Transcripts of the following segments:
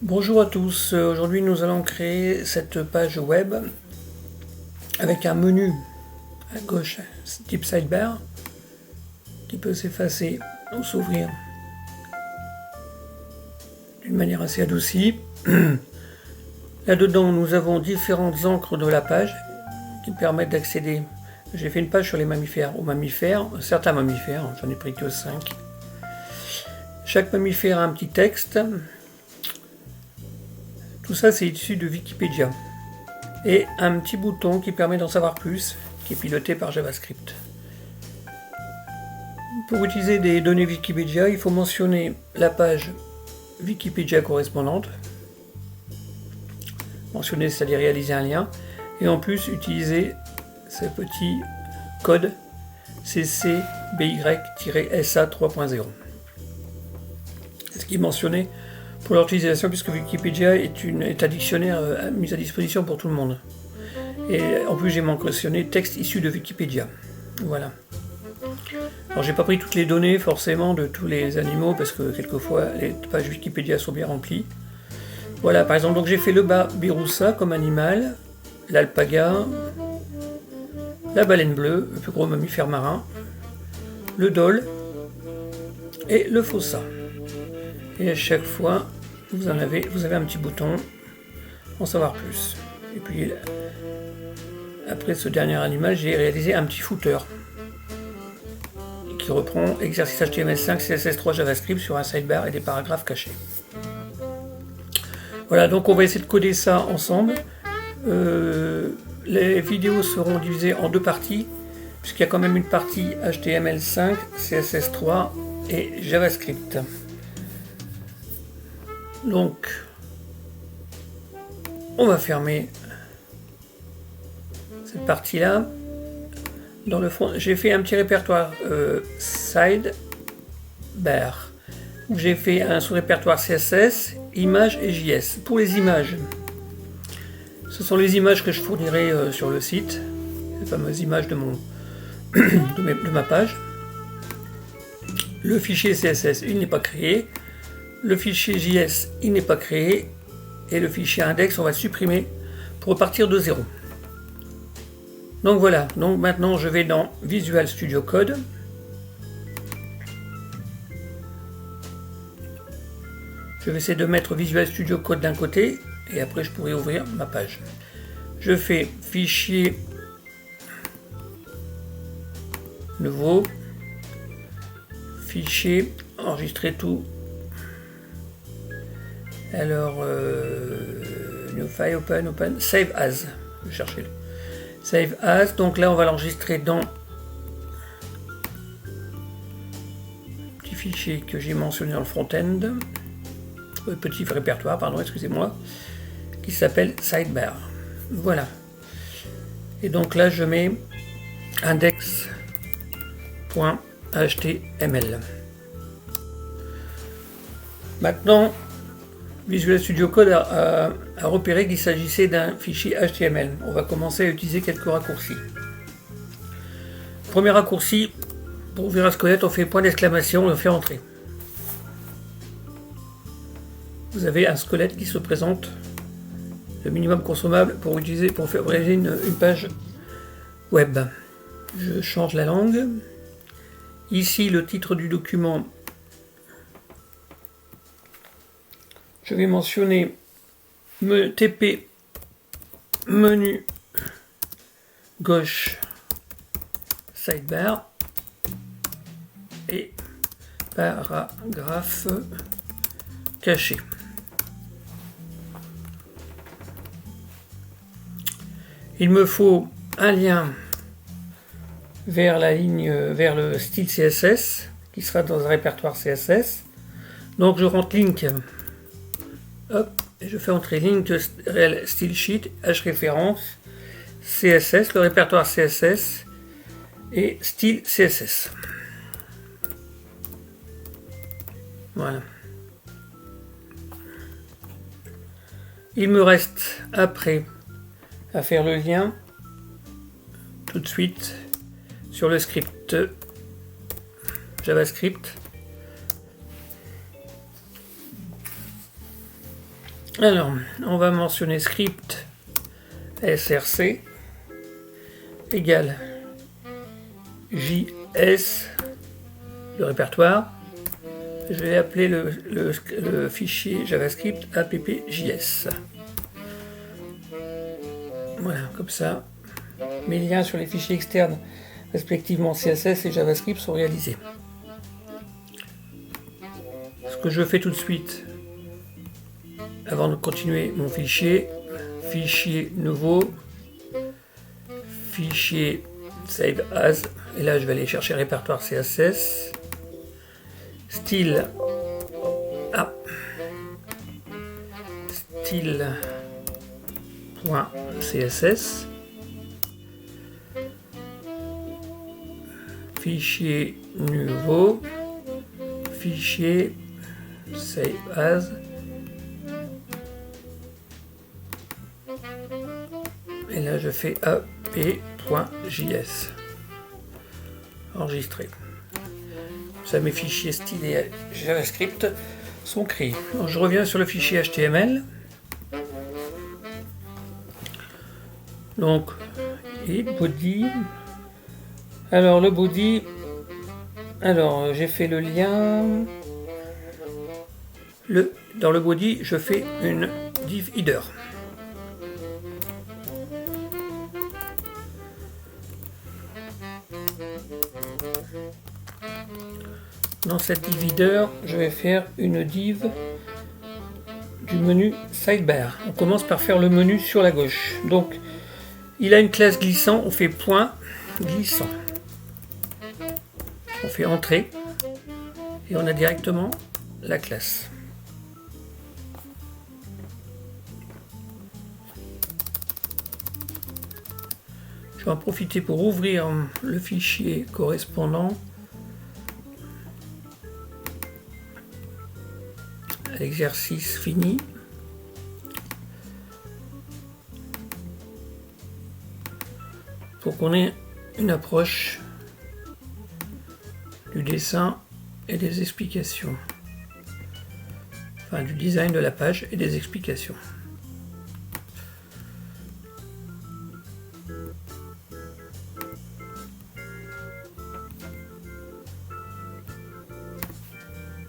Bonjour à tous, aujourd'hui nous allons créer cette page web avec un menu à gauche type sidebar qui peut s'effacer ou s'ouvrir d'une manière assez adoucie. Là-dedans nous avons différentes encres de la page qui permettent d'accéder. J'ai fait une page sur les mammifères, certains mammifères, j'en ai pris que 5. Chaque mammifère a un petit texte. Tout ça c'est issu de Wikipédia. Et un petit bouton qui permet d'en savoir plus, qui est piloté par JavaScript. Pour utiliser des données Wikipédia, il faut mentionner la page Wikipédia correspondante. Mentionner, c'est-à-dire réaliser un lien. Et en plus utiliser ce petit code CC BY-SA 3.0. Ce qui est mentionné pour leur utilisation, puisque Wikipédia est un dictionnaire mis à disposition pour tout le monde. Et en plus j'ai mentionné texte issu de Wikipédia. Voilà. Alors j'ai pas pris toutes les données forcément de tous les animaux, parce que quelquefois les pages Wikipédia sont bien remplies. Voilà, par exemple, donc j'ai fait le babiroussa comme animal, l'alpaga, la baleine bleue, le plus gros mammifère marin, le dhole et le fossa. Et à chaque fois, vous avez un petit bouton en savoir plus. Et puis, après ce dernier animal, j'ai réalisé un petit footer qui reprend exercice HTML5, CSS3, JavaScript sur un sidebar et des paragraphes cachés. Voilà, donc on va essayer de coder ça ensemble. Les vidéos seront divisées en deux parties, puisqu'il y a quand même une partie HTML5, CSS3 et JavaScript. Donc, on va fermer cette partie-là. Dans le fond, j'ai fait un petit répertoire sidebar, où j'ai fait un sous-répertoire CSS, images et JS. Pour les images, ce sont les images que je fournirai sur le site, les fameuses images de ma page. Le fichier CSS, il n'est pas créé. Le fichier JS, il n'est pas créé. Et le fichier index, on va le supprimer pour repartir de zéro. Donc voilà, donc maintenant je vais dans Visual Studio Code. Je vais essayer de mettre Visual Studio Code d'un côté et après je pourrai ouvrir ma page. Je fais fichier nouveau, fichier, enregistrer tout. Alors, new file, open, save as. Je vais chercher le save as. Donc là, on va l'enregistrer dans le petit fichier que j'ai mentionné dans le front-end. Petit répertoire, pardon, excusez-moi, qui s'appelle sidebar. Voilà. Et donc là, je mets index.html. Maintenant, Visual Studio Code a repéré qu'il s'agissait d'un fichier HTML. On va commencer à utiliser quelques raccourcis. Premier raccourci, pour ouvrir un squelette, on fait point d'exclamation et on fait entrer. Vous avez un squelette qui se présente, le minimum consommable pour réaliser une page web. Je change la langue. Ici, le titre du document, je vais mentionner TP menu gauche sidebar et paragraphe caché. Il me faut un lien vers vers le style CSS qui sera dans un répertoire CSS. Donc je rentre link, hop, et je fais entrer link rel style sheet, h-référence, CSS, le répertoire CSS et style CSS. Voilà. Il me reste après à faire le lien tout de suite sur le script JavaScript Alors, on va mentionner script src égale js, le répertoire. Je vais appeler le fichier JavaScript appjs. Voilà, comme ça, mes liens sur les fichiers externes, respectivement CSS et JavaScript, sont réalisés. Ce que je fais tout de suite, avant de continuer mon fichier, fichier nouveau, fichier save as, et là je vais aller chercher le répertoire CSS, style style.css, fichier nouveau, fichier save as, et là je fais ap.js, enregistrer. Ça, mes fichiers style et JavaScript sont créés. Alors, je reviens sur le fichier HTML. Donc, et body. Alors, le body. Alors, j'ai fait le lien. Dans le body, je fais une div header. Dans cette div header, je vais faire une div du menu sidebar. On commence par faire le menu sur la gauche. Donc, il a une classe glissant, on fait point glissant. On fait entrée et on a directement la classe. Je vais en profiter pour ouvrir le fichier correspondant à l'exercice fini. Pour qu'on ait une approche du dessin et des explications. Enfin, du design de la page et des explications.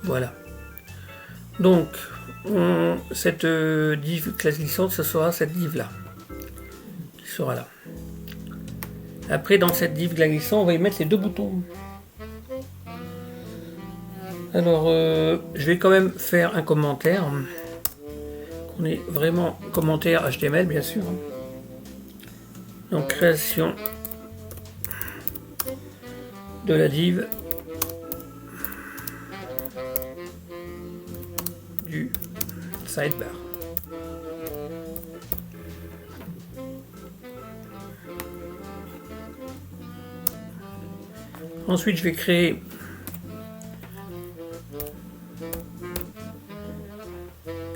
Voilà. Donc, cette div classe glissante, ce sera cette div là, qui sera là. Après, dans cette div glissante, on va y mettre les deux boutons. Alors, je vais quand même faire un commentaire. On est vraiment commentaire HTML, bien sûr. Donc, création de la div du sidebar. Ensuite, je vais créer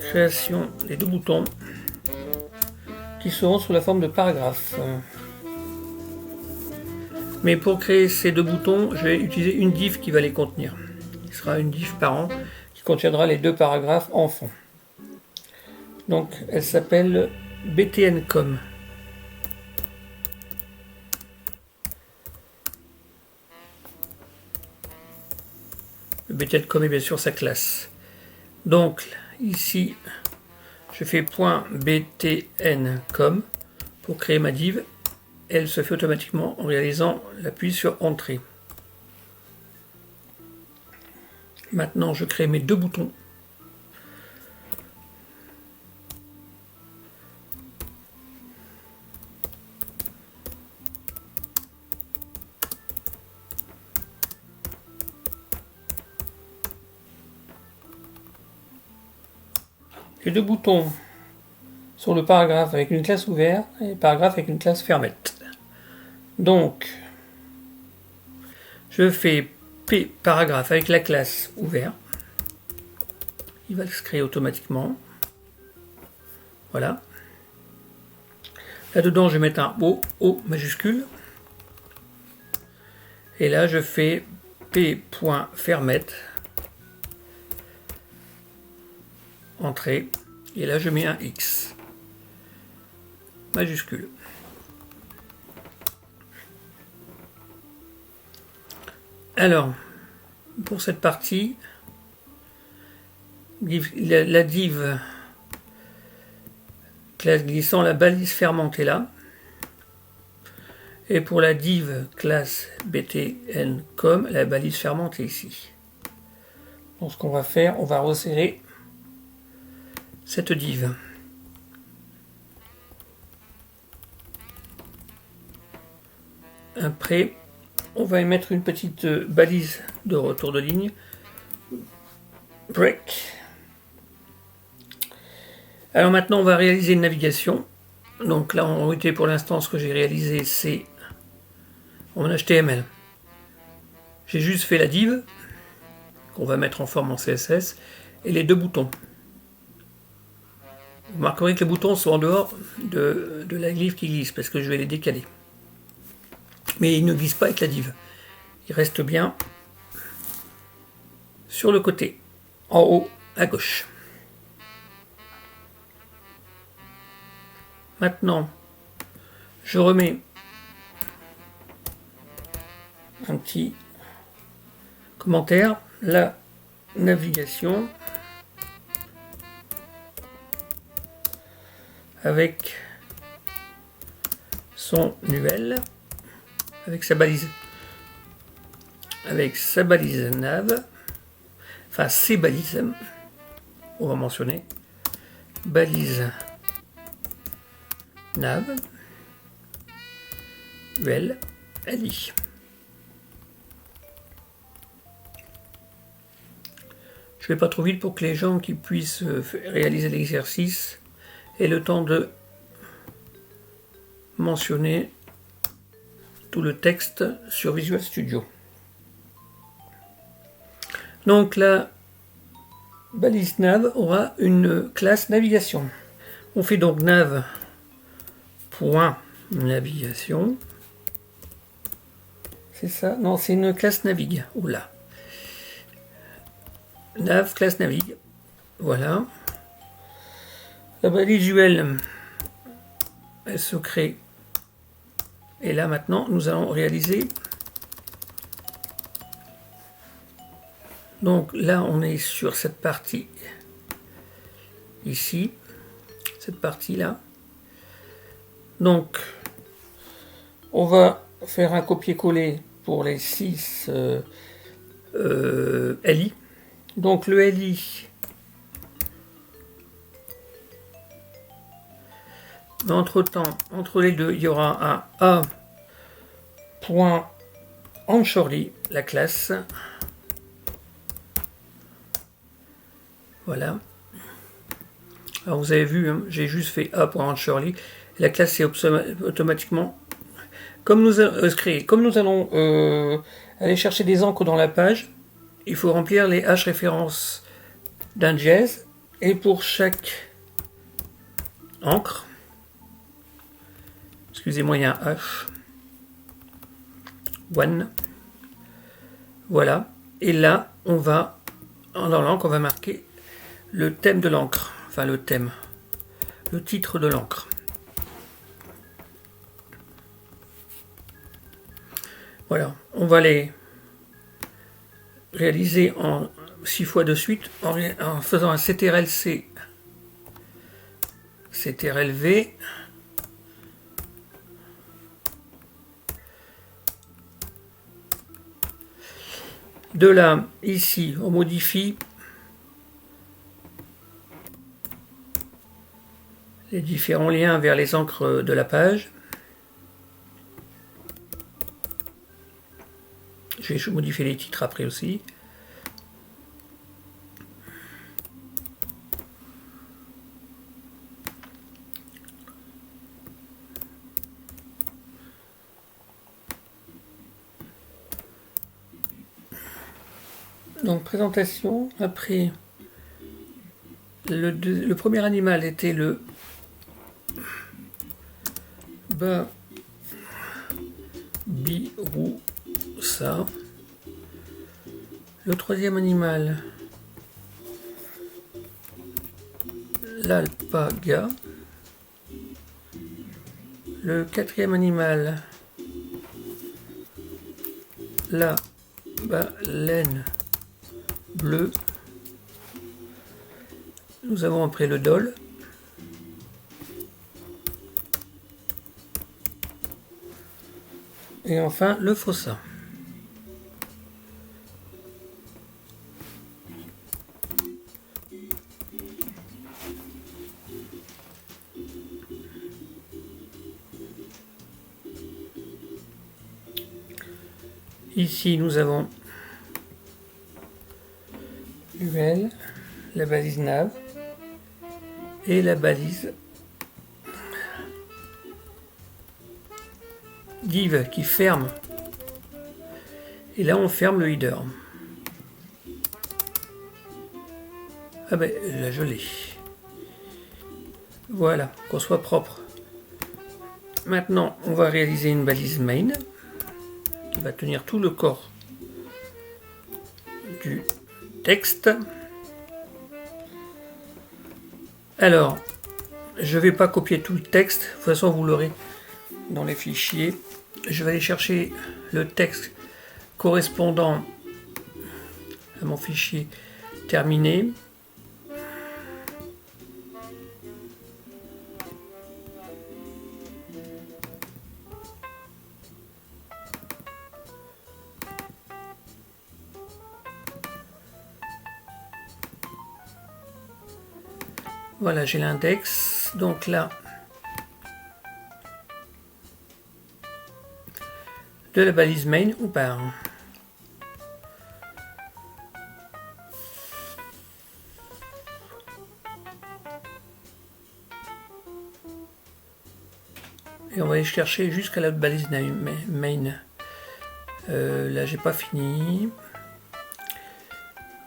création des deux boutons qui seront sous la forme de paragraphes. Mais pour créer ces deux boutons, je vais utiliser une div qui va les contenir. Ce sera une div parent qui contiendra les deux paragraphes en fond. Donc, elle s'appelle btncom. Le btncom est bien sûr sa classe. Donc, ici, je fais .btncom pour créer ma div. Elle se fait automatiquement en réalisant l'appui sur Entrée. Maintenant, je crée mes deux boutons. Les deux boutons sont le paragraphe avec une classe ouverte et le paragraphe avec une classe fermette. Donc, je fais P paragraphe avec la classe ouvert. Il va se créer automatiquement. Voilà. Là-dedans, je vais mettre un O majuscule. Et là, je fais P.fermette. Entrée. Et là, je mets un X majuscule. Alors, pour cette partie, la div classe glissant, la balise fermentée là. Et pour la div classe btn.com, la balise fermentée ici. Donc ce qu'on va faire, on va resserrer cette div. Après, on va y mettre une petite balise de retour de ligne. Break. Alors maintenant, on va réaliser une navigation. Donc là, en réalité, pour l'instant, ce que j'ai réalisé, c'est en HTML. J'ai juste fait la div, qu'on va mettre en forme en CSS, et les deux boutons. Vous remarquerez que les boutons sont en dehors de la glyphe qui glisse, parce que je vais les décaler. Mais ils ne glissent pas avec la div. Ils restent bien sur le côté, en haut à gauche. Maintenant, je remets un petit commentaire. La navigation avec son UL, avec sa balise nav, enfin ses balises, on va mentionner, balise nav, UL, LI. Je ne vais pas trop vite pour que les gens qui puissent réaliser l'exercice aient le temps de mentionner tout le texte sur Visual Studio. Donc la balise nav aura une classe navigation. On fait donc nav.navigation. C'est ça? Non, c'est une classe navigue. Oula. Nav, classe navigue. Voilà. La balise UL, elle se crée. Et là maintenant, nous allons réaliser. Donc là, on est sur cette partie ici, cette partie-là. Donc, on va faire un copier-coller pour les 6 LI. Donc le LI, entre-temps, entre les deux, il y aura un A.onshorely, la classe. Voilà. Alors vous avez vu, hein, j'ai juste fait A.onshorely. La classe est automatiquement... Comme nous allons aller chercher des encres dans la page, il faut remplir les hash références d'un dièse. Et pour chaque encre, excusez-moi, il y a un H. One. Voilà. Et là, on va, dans l'encre, on va marquer le thème de l'encre. Enfin, le thème. Le titre de l'encre. Voilà. On va les réaliser en 6 fois de suite en faisant un CTRL-C, CTRL-V, de là, ici, on modifie les différents liens vers les encres de la page. Je vais modifier les titres après aussi. Donc présentation, après le premier animal était le Babiroussa. Le troisième animal, l'alpaga. Le quatrième animal, la baleine bleue. Nous avons après le dôle. Et enfin le fossa. Ici nous avons l'UL, la balise nav et la balise div qui ferme. Et là on ferme le header. Ah ben là je l'ai. Voilà, qu'on soit propre. Maintenant on va réaliser une balise main qui va tenir tout le corps du texte. Alors, je ne vais pas copier tout le texte, de toute façon vous l'aurez dans les fichiers. Je vais aller chercher le texte correspondant à mon fichier terminé. Voilà, j'ai l'index. Donc là, de la balise main, on part. Et on va aller chercher jusqu'à la balise main. Là, j'ai pas fini.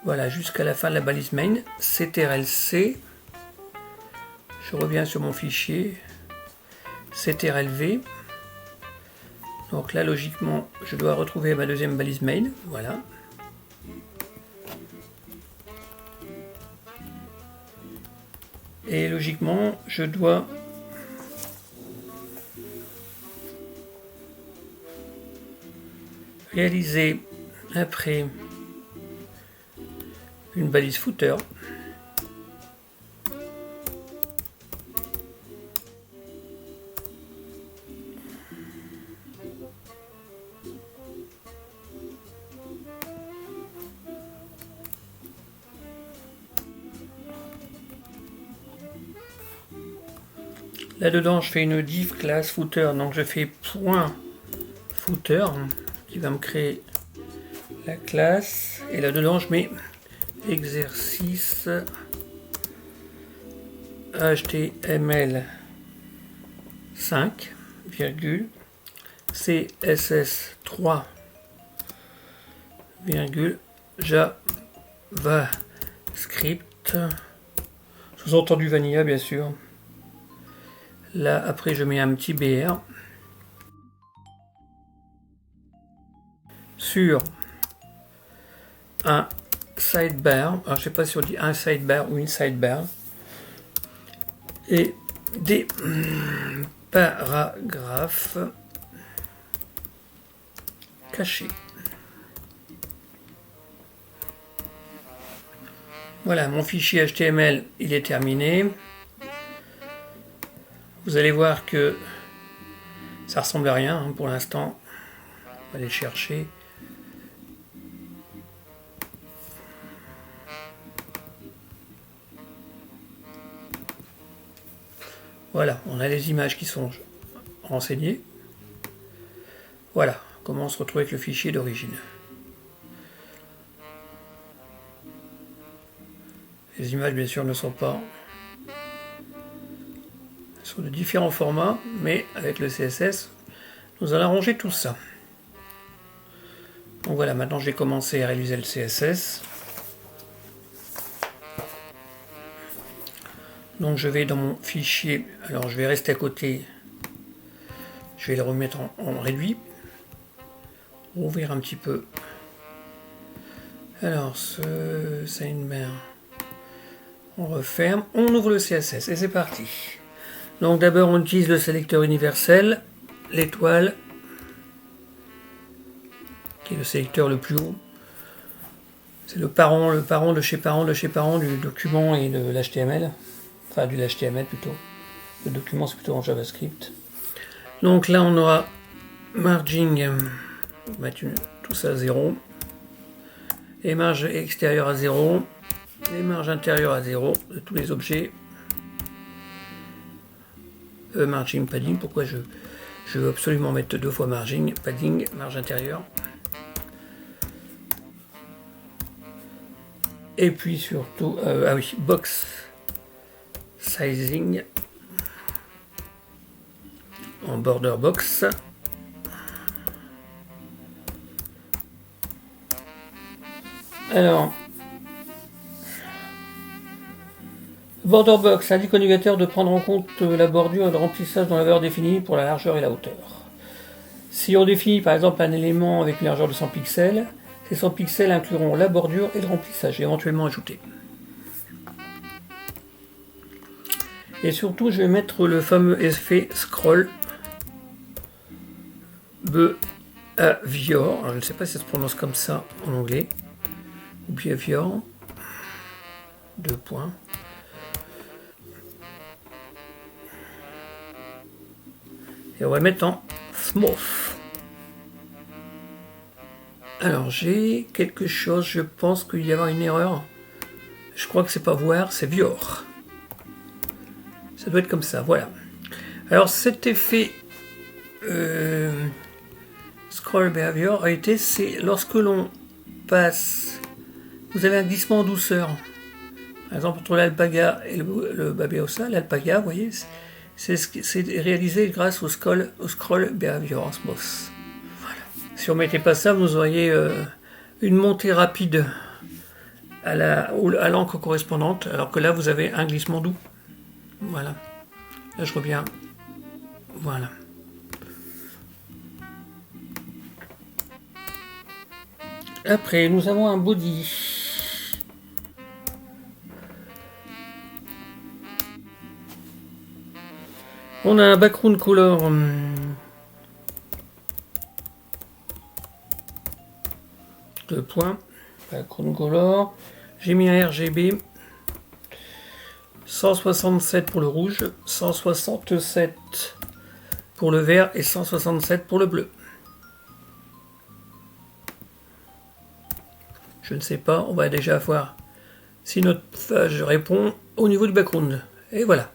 Voilà, jusqu'à la fin de la balise main. CTRL-C. Je reviens sur mon fichier. CTRL-V. Donc là, logiquement, je dois retrouver ma deuxième balise main. Voilà. Et logiquement, je dois réaliser après une balise footer. Là-dedans, je fais une div class footer, donc je fais point footer qui va me créer la classe. Et là-dedans, je mets exercice HTML 5, virgule, CSS 3, virgule, JavaScript, sous-entendu Vanilla bien sûr. Là, après, je mets un petit BR sur un sidebar. Alors, je sais pas si on dit un sidebar ou une sidebar. Et des paragraphes cachés. Voilà, mon fichier HTML, il est terminé. Vous allez voir que ça ressemble à rien pour l'instant. On va aller chercher. Voilà, on a les images qui sont renseignées. Voilà comment on se retrouve avec le fichier d'origine. Les images, bien sûr, ne sont pas... Elles sont de différents formats, mais avec le CSS, nous allons arranger tout ça. Donc voilà, maintenant j'ai commencé à réaliser le CSS. Donc je vais dans mon fichier, alors je vais rester à côté, je vais le remettre en réduit, ouvrir un petit peu. Alors ce sidebar, On referme, on ouvre le CSS et c'est parti. Donc d'abord on utilise le sélecteur universel, l'étoile, qui est le sélecteur le plus haut. C'est le parent de chez parent du document et de l'HTML. Enfin du HTML plutôt. Le document c'est plutôt en JavaScript. Donc là on aura margin, on va mettre tout ça à 0. Les marges extérieures à 0. Les marges intérieures à 0 de tous les objets. Margin padding, pourquoi je veux absolument mettre 2 fois margin, padding, marge intérieure. Et puis surtout, ah oui, box sizing en border box. Alors, border box indique au navigateur de prendre en compte la bordure et le remplissage dans la valeur définie pour la largeur et la hauteur. Si on définit par exemple un élément avec une largeur de 100 pixels, ces 100 pixels incluront la bordure et le remplissage, éventuellement ajouté. Et surtout, je vais mettre le fameux effet scroll behavior. Alors, je ne sais pas si ça se prononce comme ça en anglais. Behavior. 2 points. Et on va mettre en smooth. Alors j'ai quelque chose, je pense qu'il y a une erreur. Je crois que c'est pas voir, c'est vior. Ça doit être comme ça, voilà. Alors cet effet scroll behavior a été, c'est lorsque l'on passe, vous avez un glissement en douceur. Par exemple entre l'alpaga et le babiosa, l'alpaga, vous voyez, c'est réalisé grâce au scroll behavior osmos. Voilà. Si on ne mettait pas ça, vous auriez une montée rapide à l'encre correspondante, alors que là vous avez un glissement doux. Voilà. Là je reviens. Voilà. Après, nous avons un body. On a un background color. Deux points. Background color. J'ai mis un RGB. 167 pour le rouge, 167 pour le vert et 167 pour le bleu. Je ne sais pas, on va déjà voir si notre page répond au niveau du background. Et voilà.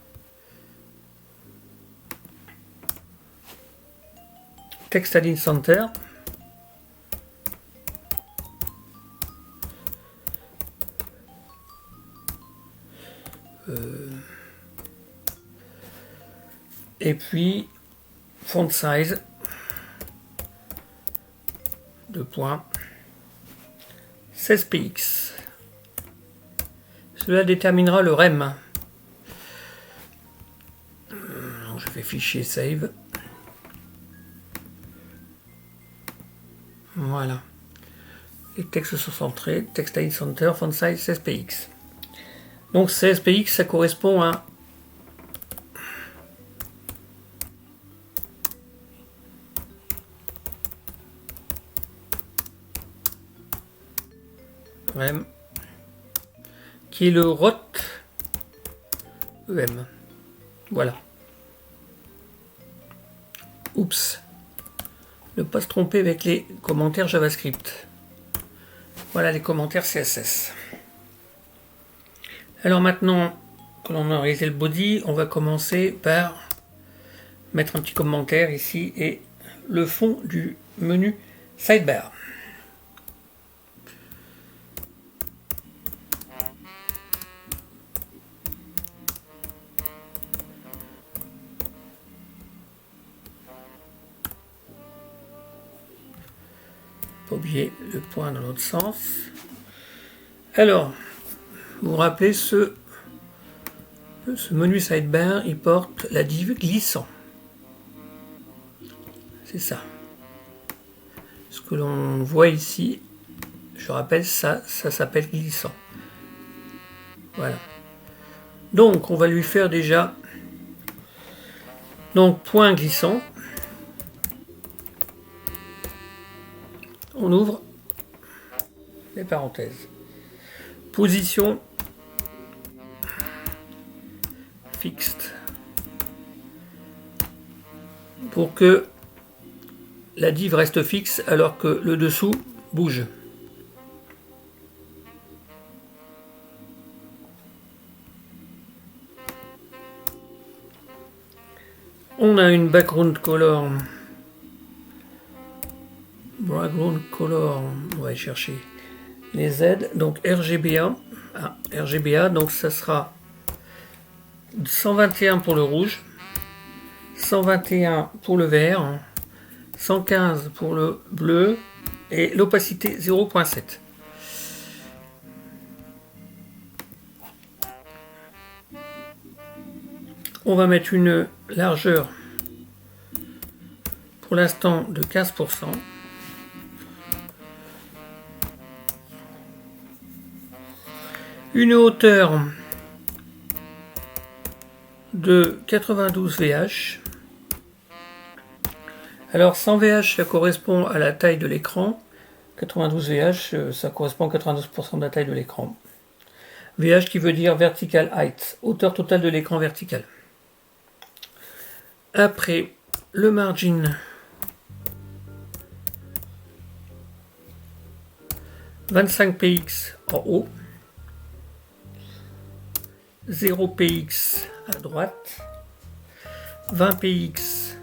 Text Add in Center. Et puis font size 2 points 16 px. Cela déterminera le rem. Donc je fais fichier save. Voilà. Les textes sont centrés. Text in center, font size 16 px. Donc 16 px, ça correspond à rem, qui est le rot em. Voilà. Oups. Ne pas se tromper avec les commentaires JavaScript. Voilà les commentaires CSS. Alors maintenant que l'on a réalisé le body, on va commencer par mettre un petit commentaire ici et le fond du menu sidebar. Pas oublier le point dans l'autre sens. Alors, vous vous rappelez ce menu sidebar, il porte la div glissant. C'est ça. Ce que l'on voit ici, je rappelle, ça s'appelle glissant. Voilà. Donc on va lui faire déjà donc point glissant. On ouvre les parenthèses. Position fixed. Pour que la div reste fixe alors que le dessous bouge. On a une background color. Background color, on va aller chercher les Z. Donc RGBA. Ah, RGBA, donc ça sera 121 pour le rouge, 121 pour le vert, 115 pour le bleu et l'opacité 0.7. On va mettre une largeur pour l'instant de 15%. Une hauteur de 92 VH. Alors 100 VH ça correspond à la taille de l'écran. 92 VH ça correspond à 92% de la taille de l'écran. VH qui veut dire vertical height, hauteur totale de l'écran vertical. Après le margin, 25 px en haut, 0 px à droite, 20 px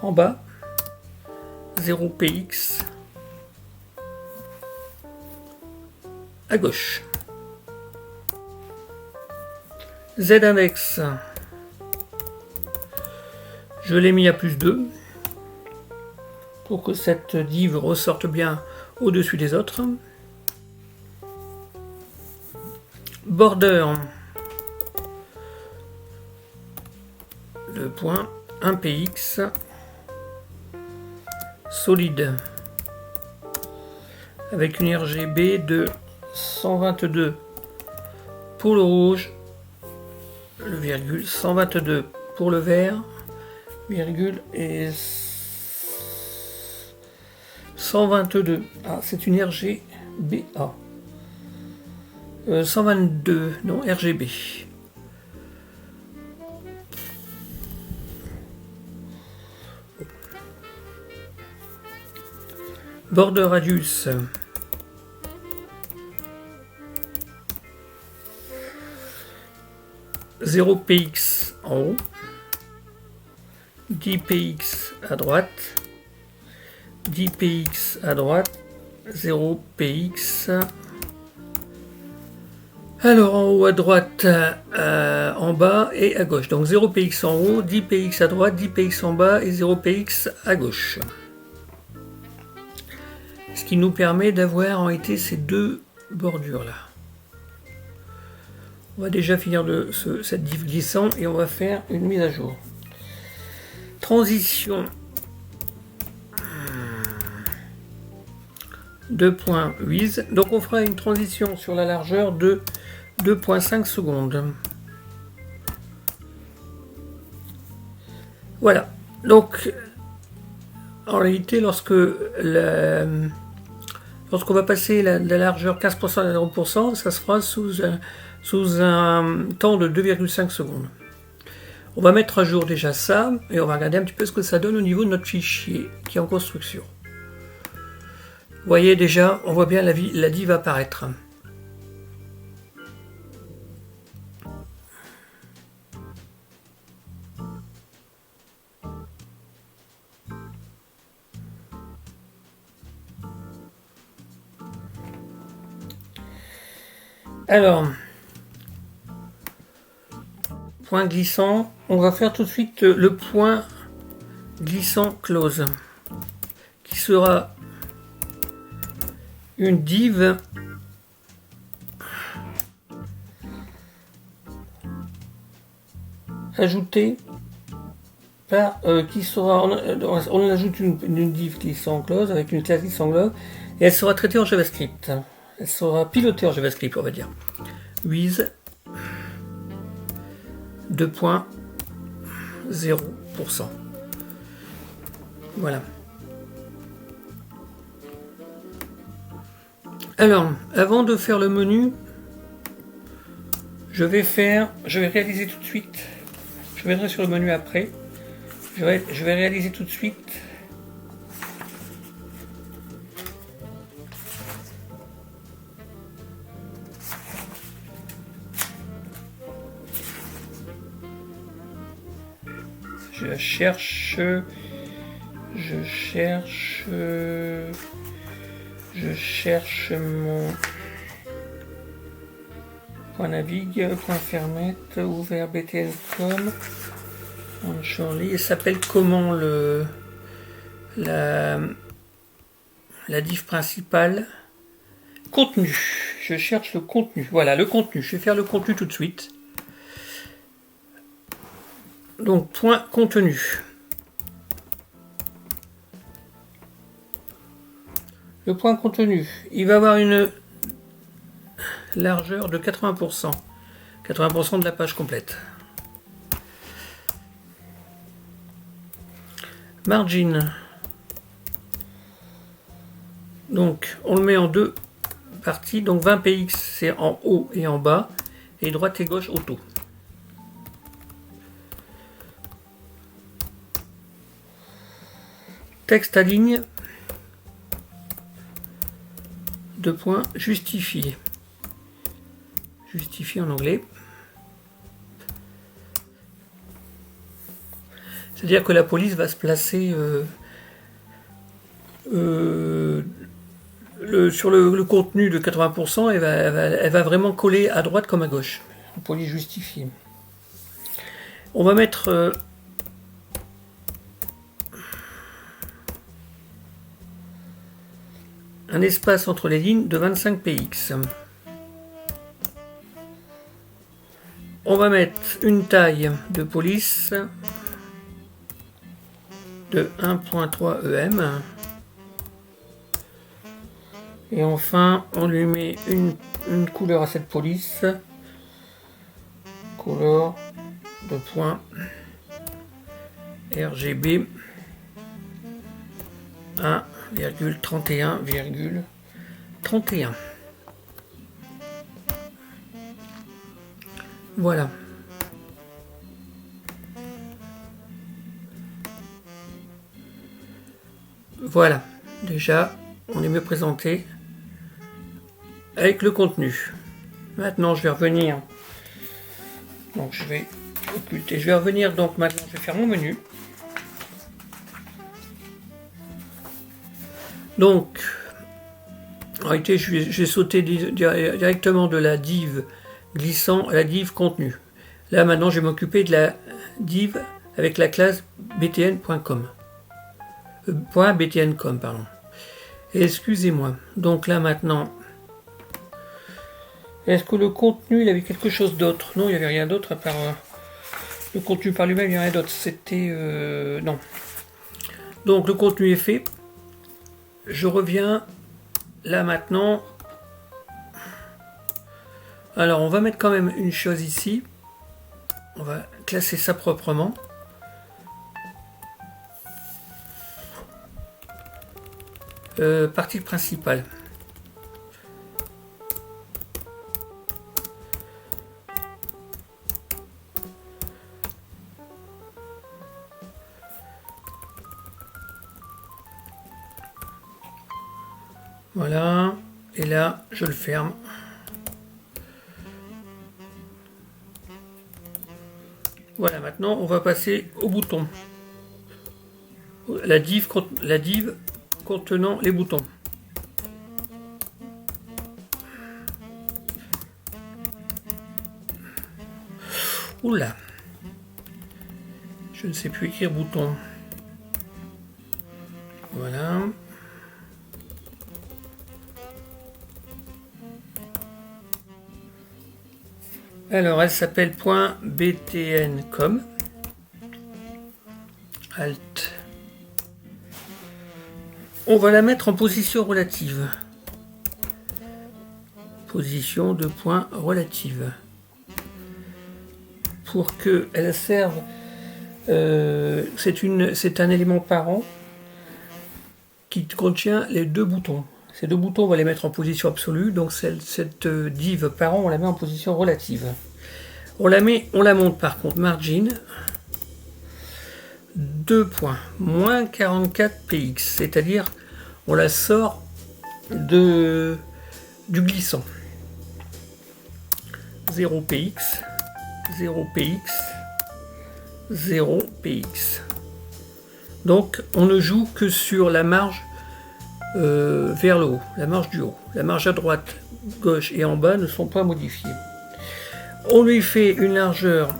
en bas, 0 px à gauche. Z-index, je l'ai mis à +2 pour que cette div ressorte bien au-dessus des autres. Border, le point 1 px, solide, avec une RGB de 122 pour le rouge, le virgule, 122 pour le vert, virgule et 122. Ah, c'est une RGBA. 122, non, RGB. Border radius. Zéro px en haut, 10 px à droite, 10 px à droite, 0 px. Alors en haut à droite, en bas et à gauche. Donc 0 px en haut, 10 px à droite, 10 px en bas et 0 px à gauche. Ce qui nous permet d'avoir en été ces deux bordures là. On va déjà finir de cette div glissant et on va faire une mise à jour. Transition 2.8. Donc on fera une transition sur la largeur de 2.5 secondes. Voilà. Donc en réalité lorsqu'on va passer la largeur 15% à 0%, ça se fera sous un temps de 2,5 secondes. On va mettre à jour déjà ça et on va regarder un petit peu ce que ça donne au niveau de notre fichier qui est en construction. Vous voyez déjà, on voit bien la div apparaître. Alors, point glissant, on va faire tout de suite le point glissant close, qui sera une div ajoutée par qui sera on ajoute une div glissant close avec une classe glissant close et elle sera traitée en JavaScript. Elle sera pilotée en JavaScript, on va dire. With 2,0%. Voilà. Alors, avant de faire le menu, je vais réaliser tout de suite. Je reviendrai sur le menu après. Je vais réaliser tout de suite je cherche mon point navigue, point fermette, ouvert btn.com. Il s'appelle comment la div principale? Contenu. Je cherche le contenu. Voilà, le contenu. Je vais faire le contenu tout de suite. Donc, point contenu. Le point contenu, il va avoir une largeur de 80%. 80% de la page complète. Margin. Donc, on le met en deux parties. Donc, 20 px, c'est en haut et en bas. Et droite et gauche, auto. Texte à ligne. Deux points, justifié. Justifié en anglais. C'est-à-dire que la police va se placer sur le contenu de 80%, elle va vraiment coller à droite comme à gauche. Police justifiée. On va mettre un espace entre les lignes de 25 px. On va mettre une taille de police de 1.3 EM. Et enfin, on lui met une couleur à cette police. Couleur de point RGB 1,31,31. Voilà. Voilà. Déjà, on est mieux présenté avec le contenu. Maintenant, je vais revenir. Donc, je vais occulter. Je vais revenir. Donc, maintenant, je vais faire mon menu. Donc, en réalité, j'ai sauté directement de la div glissant à la div contenu. Là, maintenant, je vais m'occuper de la div avec la classe btn.com. .btn.com, pardon. Excusez-moi. Donc là, maintenant, est-ce que le contenu, il avait quelque chose d'autre? Non, il n'y avait rien d'autre à part le contenu par lui-même, il n'y avait rien d'autre. C'était... non. Donc, le contenu est fait. Je reviens là maintenant. Alors, on va mettre quand même une chose ici. On va classer ça proprement. Partie principale. Voilà. Et là, je le ferme. Voilà, maintenant, on va passer au bouton. La div contenant les boutons. Oula. Je ne sais plus écrire bouton. Voilà. Alors, elle s'appelle .btn.com. Alt. On va la mettre en position relative. Position de point relative. pour qu'elles servent. C'est un élément parent qui contient les deux boutons. Ces deux boutons, on va les mettre en position absolue, donc cette div parent, on la met en position relative. On la monte par contre, margin, 2 points, moins 44 px, c'est-à-dire on la sort du glissant. 0 px, 0 px, 0 px. Donc on ne joue que sur la marge vers le haut, la marge du haut. La marge à droite, gauche et en bas ne sont pas modifiées. On lui fait une largeur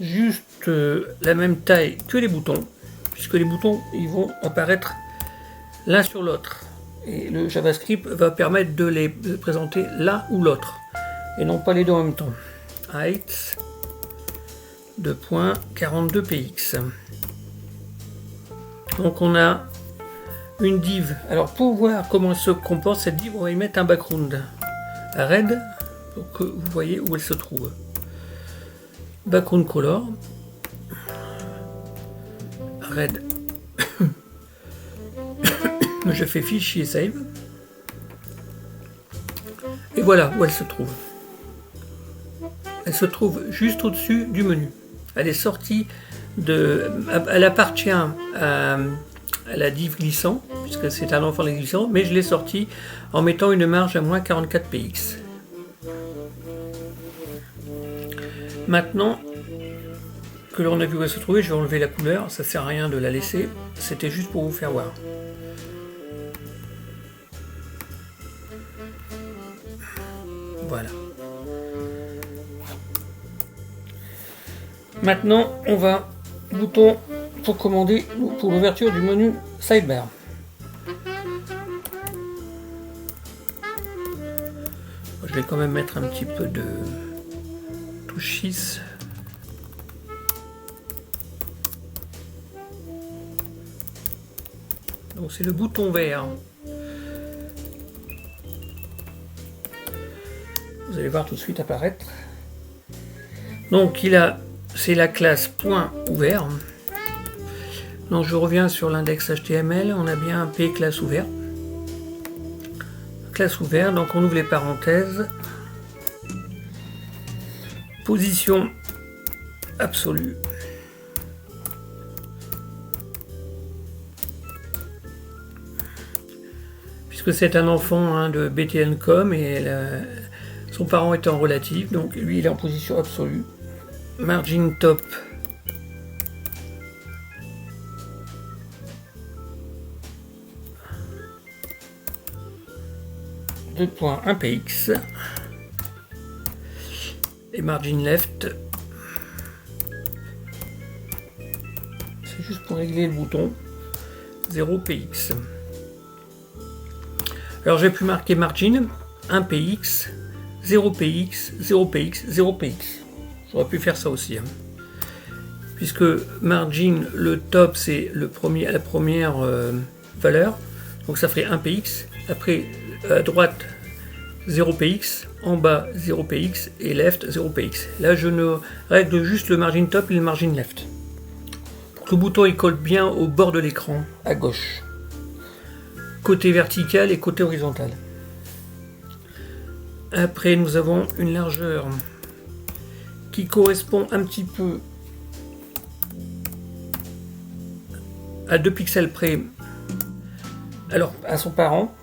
juste la même taille que les boutons, puisque les boutons ils vont apparaître l'un sur l'autre. Et le JavaScript va permettre de les présenter l'un ou l'autre, et non pas les deux en même temps. Height, 2.42 px. Donc on a une div. Alors pour voir comment se comporte cette div, on va y mettre un background red pour que vous voyez où elle se trouve. Background color red. Je fais fichier save et voilà où elle se trouve. Elle se trouve juste au-dessus du menu. Elle est sortie elle appartient à la div glissant, puisque c'est un enfant glissant, mais je l'ai sortie en mettant une marge à moins 44 px. Maintenant que l'on a vu où elle se trouvait, je vais enlever la couleur, ça sert à rien de la laisser, c'était juste pour vous faire voir. Voilà. Maintenant, on va bouton pour commander pour l'ouverture du menu sidebar. Je vais quand même mettre un petit peu de touche 6. Donc c'est le bouton vert. Vous allez voir tout de suite apparaître. Donc c'est la classe point ouvert. Donc je reviens sur l'index HTML, on a bien un P classe ouvert. Classe ouvert, donc on ouvre les parenthèses. Position absolue. Puisque c'est un enfant de BTN.com et son parent est en relative, donc lui il est en position absolue. Margin top. .1 px et margin left, c'est juste pour régler le bouton, 0 px. Alors j'ai pu marquer margin 1 px, 0 px, 0 px, 0 px. J'aurais pu faire ça aussi, puisque margin, le top c'est la première valeur, donc ça ferait 1 px. Après à droite 0 px, en bas 0 px et left 0 px. Là je ne règle juste le margin top et le margin left pour que le bouton il colle bien au bord de l'écran à gauche, côté vertical et côté horizontal. Après nous avons une largeur qui correspond un petit peu à 2 pixels près, alors à son parent.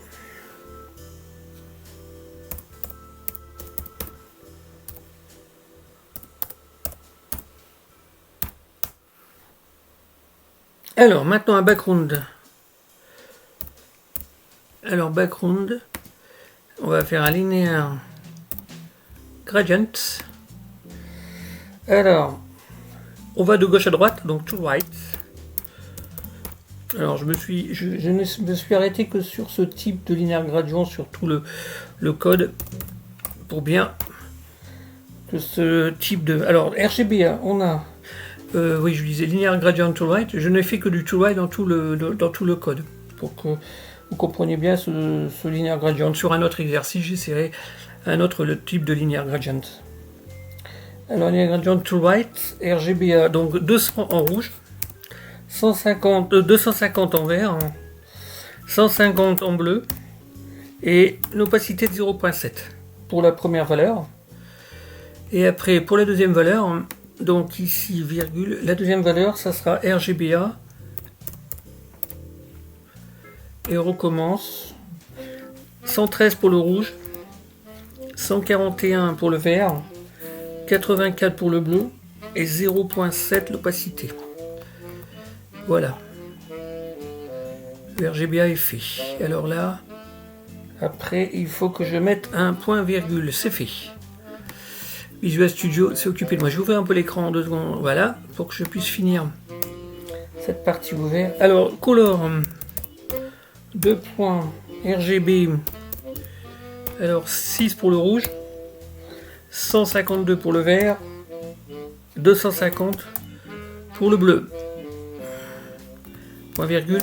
Alors maintenant un background. Alors background, on va faire un linéaire gradient. Alors on va de gauche à droite, donc to right. Alors je ne me suis arrêté que sur ce type de linéaire gradient sur tout le code pour bien que ce type de. Alors RGB, on a oui, je disais linéaire gradient to right. Je n'ai fait que du to right dans tout le code pour que vous compreniez bien ce linéaire gradient. Sur un autre exercice, j'essaierai le type de linéaire gradient. Alors les ingrédients to white, RGBA, donc 200 en rouge, 250 en vert, 150 en bleu et une opacité de 0.7 pour la première valeur. Et après pour la deuxième valeur, donc ici virgule, la deuxième valeur ça sera RGBA et on recommence. 113 pour le rouge, 141 pour le vert, 84 pour le bleu et 0.7 l'opacité. Voilà. Le RGBA est fait. Alors là, après, il faut que je mette un point virgule. C'est fait. Visual Studio s'est occupé de moi. Je vais ouvrir un peu l'écran en 2 secondes. Voilà, pour que je puisse finir cette partie ouverte. Alors, color. 2 points RGB. Alors, 6 pour le rouge. 152 pour le vert. 250 pour le bleu. Point virgule.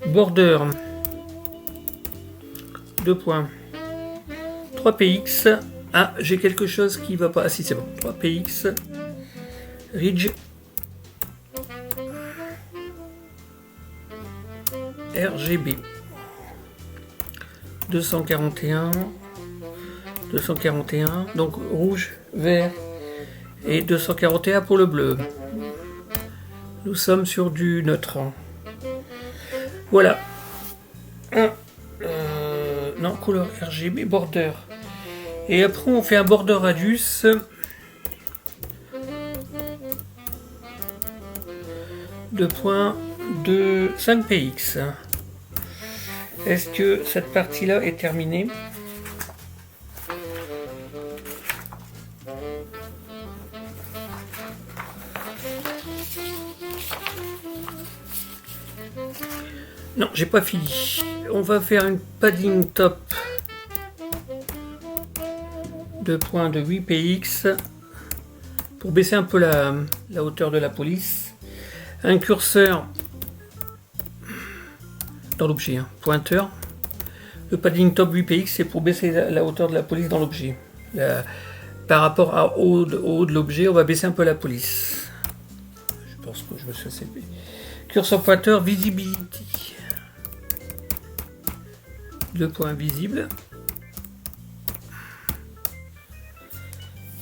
Border. 2 points. 3px. Ah, j'ai quelque chose qui va pas. Ah si, c'est bon. 3px. Ridge. RGB. 241. 241. Donc rouge, vert et 241 pour le bleu. Nous sommes sur du neutre. Voilà. Non, couleur RGB, border. Et après, on fait un border radius. De point de 5px. Est-ce que cette partie-là est terminée? Non, j'ai pas fini. On va faire une padding top de points de 8px pour baisser un peu la hauteur de la police. Un curseur dans l'objet, hein, pointeur. Le padding top 8px, c'est pour baisser la hauteur de la police dans l'objet. Par rapport au haut de l'objet, on va baisser un peu la police. Je pense que je me suis assez... Curseur pointeur, visibility. Le point visible.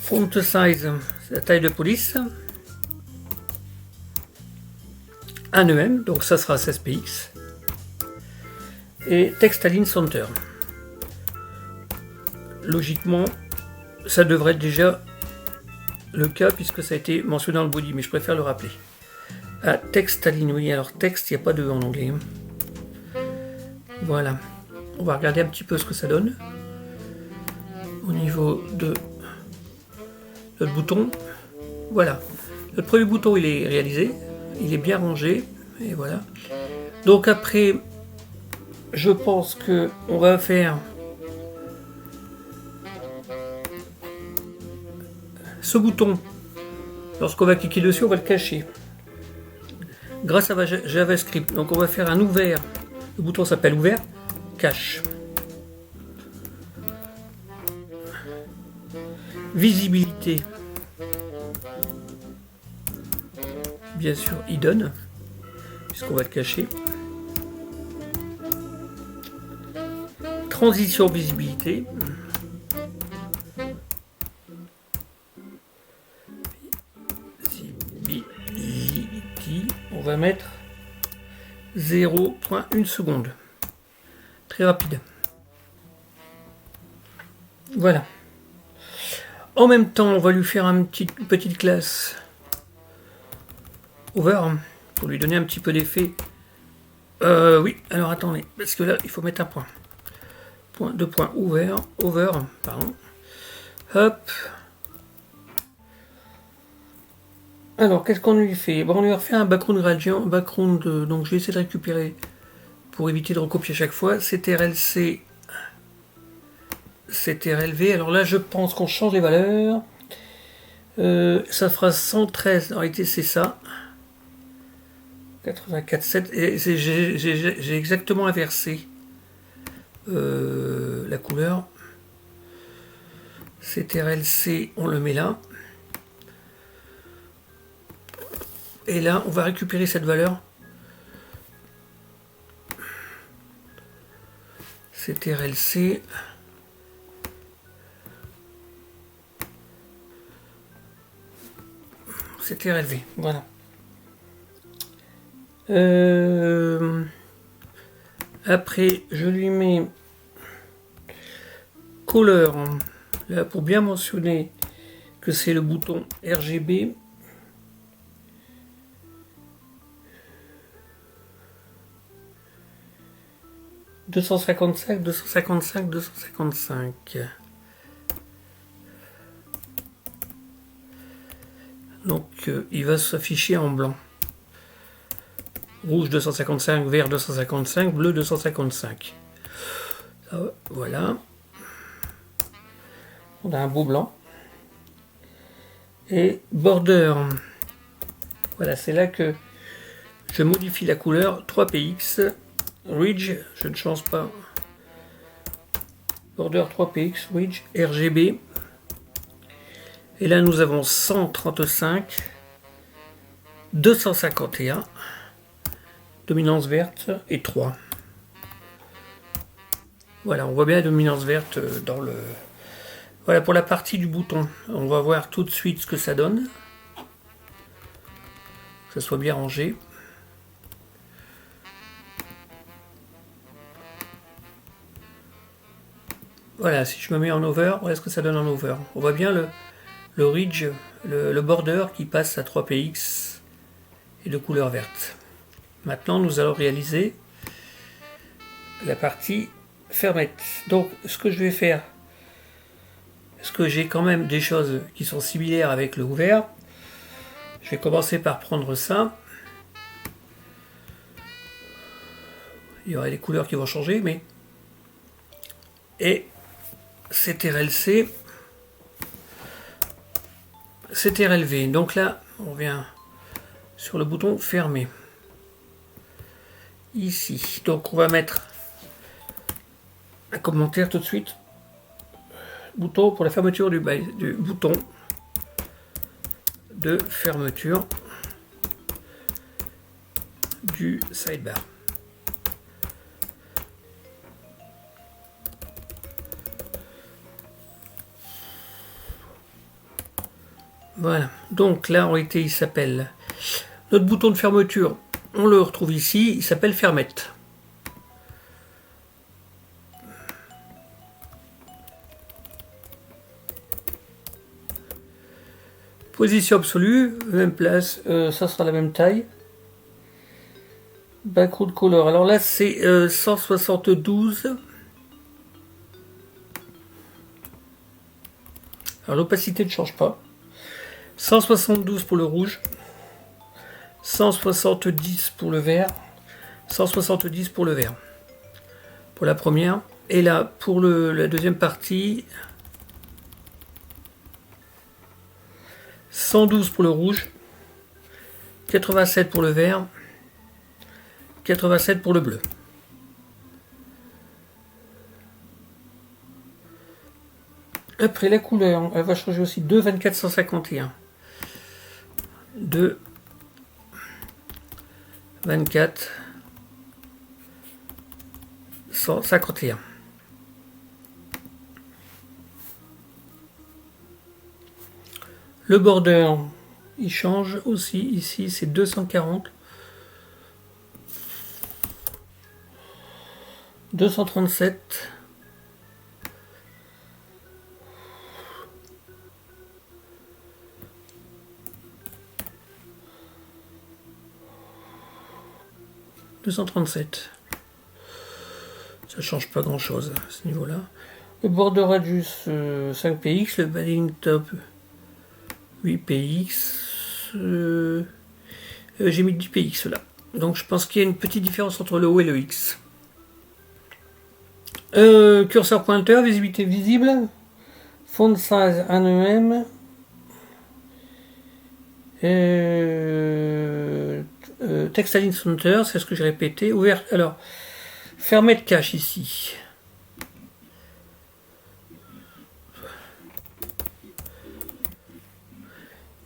Font size, c'est la taille de police. 1 EM, donc ça sera 16px. Et text align center. Logiquement, ça devrait être déjà le cas puisque ça a été mentionné dans le body, mais je préfère le rappeler. Ah, text align, oui, alors texte, il n'y a pas de en anglais. Voilà. On va regarder un petit peu ce que ça donne au niveau de notre bouton. Voilà, notre premier bouton il est réalisé, il est bien rangé et voilà. Donc après, je pense que on va faire ce bouton. Lorsqu'on va cliquer dessus, on va le cacher grâce à JavaScript. Donc on va faire un ouvert. Le bouton s'appelle ouvert. Cache. Visibilité. Bien sûr, hidden, puisqu'on va le cacher. Transition visibilité. Visibility. On va mettre 0.1 seconde. Très rapide. Voilà. En même temps, on va lui faire une petite classe over pour lui donner un petit peu d'effet. Oui, alors attendez, parce que là, il faut mettre un point. Deux points over, pardon. Hop. Alors, qu'est-ce qu'on lui fait? Bon, on lui a refait un background gradient, donc je vais essayer de récupérer pour éviter de recopier chaque fois. CTRL-C, CTRL-V. Alors là, je pense qu'on change les valeurs. Ça fera 113, en réalité c'est ça. 84,7. Et j'ai exactement inversé la couleur. CTRL-C, on le met là. Et là, on va récupérer cette valeur. CTRL-C. CTRL-V, voilà. Après, je lui mets Color, là, pour bien mentionner que c'est le bouton RGB. « 255, 255, 255. » Donc, il va s'afficher en blanc. Rouge 255, vert 255, bleu 255. Voilà. On a un beau blanc. Et border. Voilà, c'est là que je modifie la couleur. 3px. Ridge, je ne change pas. Border 3px, Ridge, RGB. Et là, nous avons 135, 251, dominance verte et 3. Voilà, on voit bien la dominance verte dans le... Voilà pour la partie du bouton. On va voir tout de suite ce que ça donne. Que ça soit bien rangé. Voilà, si je me mets en over, voilà ce que ça donne en over. On voit bien le ridge, le border qui passe à 3px et de couleur verte. Maintenant, nous allons réaliser la partie fermette. Donc, ce que je vais faire, parce que j'ai quand même des choses qui sont similaires avec le ouvert, je vais commencer par prendre ça. Il y aura des couleurs qui vont changer, mais... Et CTRL-C, CTRL-V. Donc là, on vient sur le bouton fermer. Ici. Donc on va mettre un commentaire tout de suite. Bouton pour la fermeture du bouton de fermeture du sidebar. Voilà, donc là en réalité il s'appelle, notre bouton de fermeture, on le retrouve ici, il s'appelle fermette. Position absolue, même place, ça sera la même taille. Background color, alors là c'est 172. Alors l'opacité ne change pas. 172 pour le rouge, 170 pour le vert, 170 pour le vert. Pour la première. Et là, pour la deuxième partie, 112 pour le rouge, 87 pour le vert, 87 pour le bleu. Après la couleur, elle va changer aussi. 2 24 151. 2 24 151. Le border, il change aussi. Ici, c'est 240. 237. 237. Ça change pas grand chose à ce niveau là. Le border radius 5px, le padding top 8px, j'ai mis 10px là. Donc je pense qu'il y a une petite différence entre le O et le X. Curseur pointeur, visibilité visible, font size 1 mm, text align center, c'est ce que j'ai répété. Ouvert, alors fermette cache ici.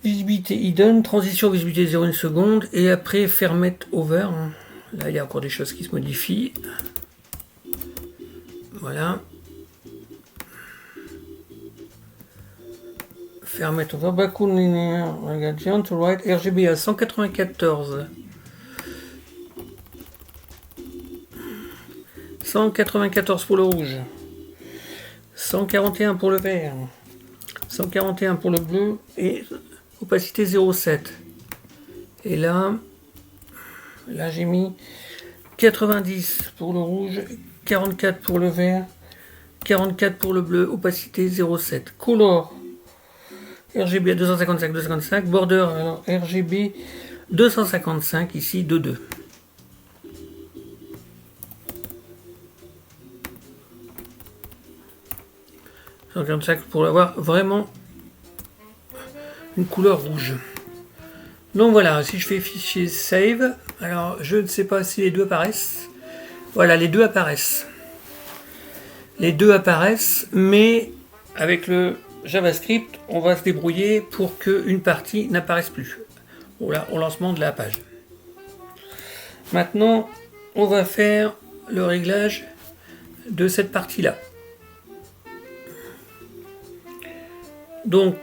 Visibilité hidden, transition visibilité 0 1 seconde, et après fermet over. Là il y a encore des choses qui se modifient. Voilà. Fermet over, background linear, gradient to right, RGB à 194. 194 pour le rouge. 141 pour le vert. 141 pour le bleu et opacité 0,7. Et là j'ai mis 90 pour le rouge, 44 pour le vert, 44 pour le bleu, opacité 0,7. Color RGB à 255, 255. Border alors RGB 255 ici 2,2. 145 pour avoir vraiment une couleur rouge. Donc voilà, si je fais fichier save, alors je ne sais pas si les deux apparaissent. Voilà, les deux apparaissent. Les deux apparaissent, mais avec le JavaScript, on va se débrouiller pour qu'une partie n'apparaisse plus au lancement de la page. Maintenant, on va faire le réglage de cette partie-là. Donc,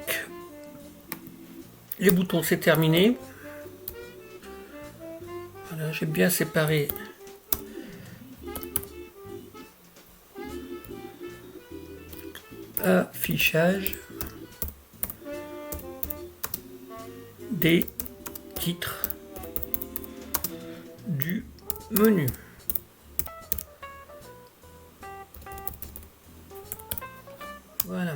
les boutons, c'est terminé. Voilà, j'ai bien séparé affichage des titres du menu. Voilà.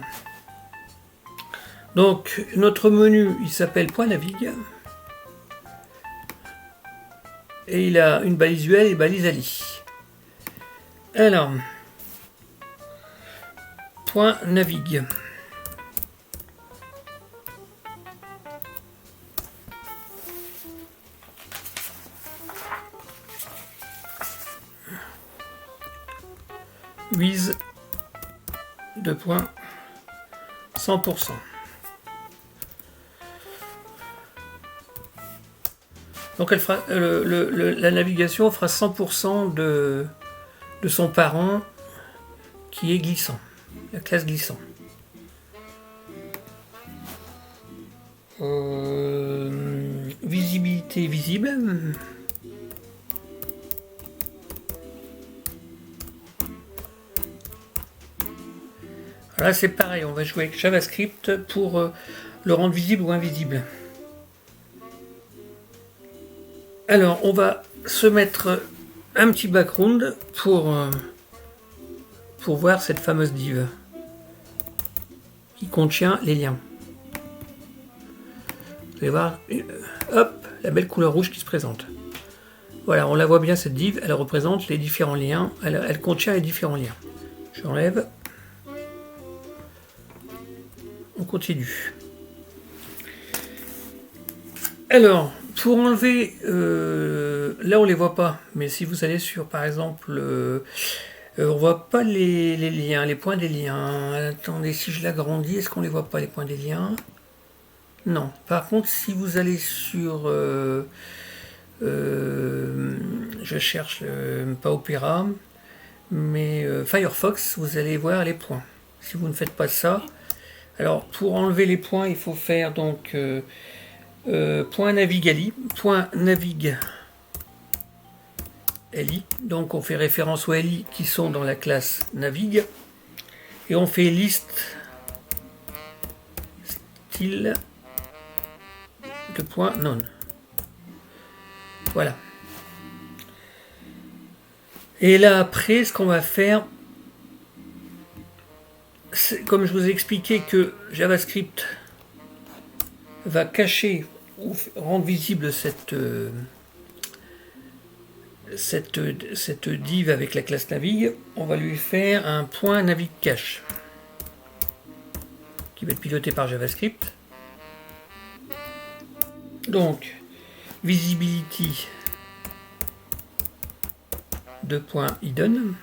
Donc notre menu il s'appelle point navigue et il a une balise UL et balise ALI. Alors point navigue. With 100%. Donc elle fera, la navigation fera 100% de son parent qui est glissant, la classe glissant. Visibilité visible. Là c'est pareil, on va jouer avec JavaScript pour le rendre visible ou invisible. Alors on va se mettre un petit background pour voir cette fameuse div qui contient les liens. Vous allez voir, hop, la belle couleur rouge qui se présente. Voilà, on la voit bien cette div, elle représente les différents liens, elle contient les différents liens. J'enlève. On continue. Alors, pour enlever, là on les voit pas, mais si vous allez sur par exemple, on voit pas les liens, les points des liens. Attendez, si je l'agrandis, est-ce qu'on les voit pas les points des liens? Non. Par contre, si vous allez sur, je cherche pas Opera, mais Firefox, vous allez voir les points. Si vous ne faites pas ça, alors pour enlever les points, il faut faire donc point navigue ali, point navigue li. Donc on fait référence aux li qui sont dans la classe navigue et on fait liste style de point non. Voilà. Et là après, ce qu'on va faire, comme je vous ai expliqué que JavaScript va cacher ou rendre visible cette div avec la classe navigue, on va lui faire un point navigue cache qui va être piloté par JavaScript. Donc visibility de point hidden,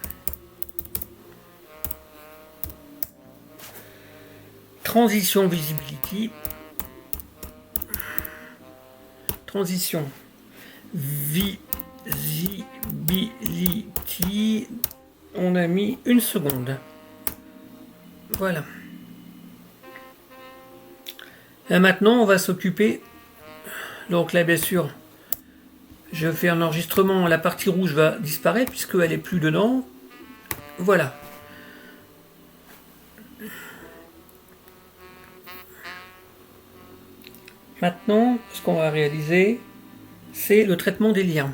transition visibility transition visibility, on a mis 1 seconde. Voilà. Là maintenant, on va s'occuper. Donc là, bien sûr, je fais un enregistrement. La partie rouge va disparaître puisqu'elle n'est plus dedans. Voilà. Maintenant, ce qu'on va réaliser, c'est le traitement des liens,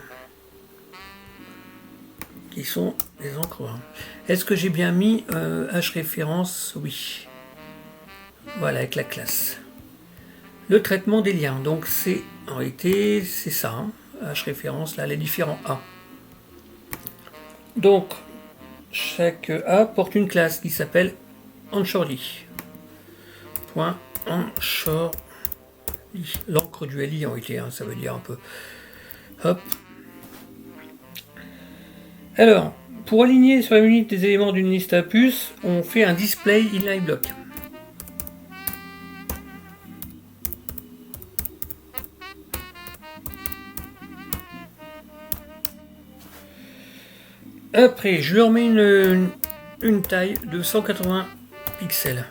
qui sont les encres. Est-ce que j'ai bien mis H-référence? Oui. Voilà, avec la classe. Le traitement des liens, donc c'est en réalité c'est ça, hein, H-référence, là les différents A. Donc chaque A porte une classe qui s'appelle Anchorly. Point Anchorly. L'encre du LI en réalité, hein, ça veut dire un peu. Hop. Alors, pour aligner sur la unité des éléments d'une liste à puces, on fait un display inline block. Après, je lui remets une taille de 180 pixels.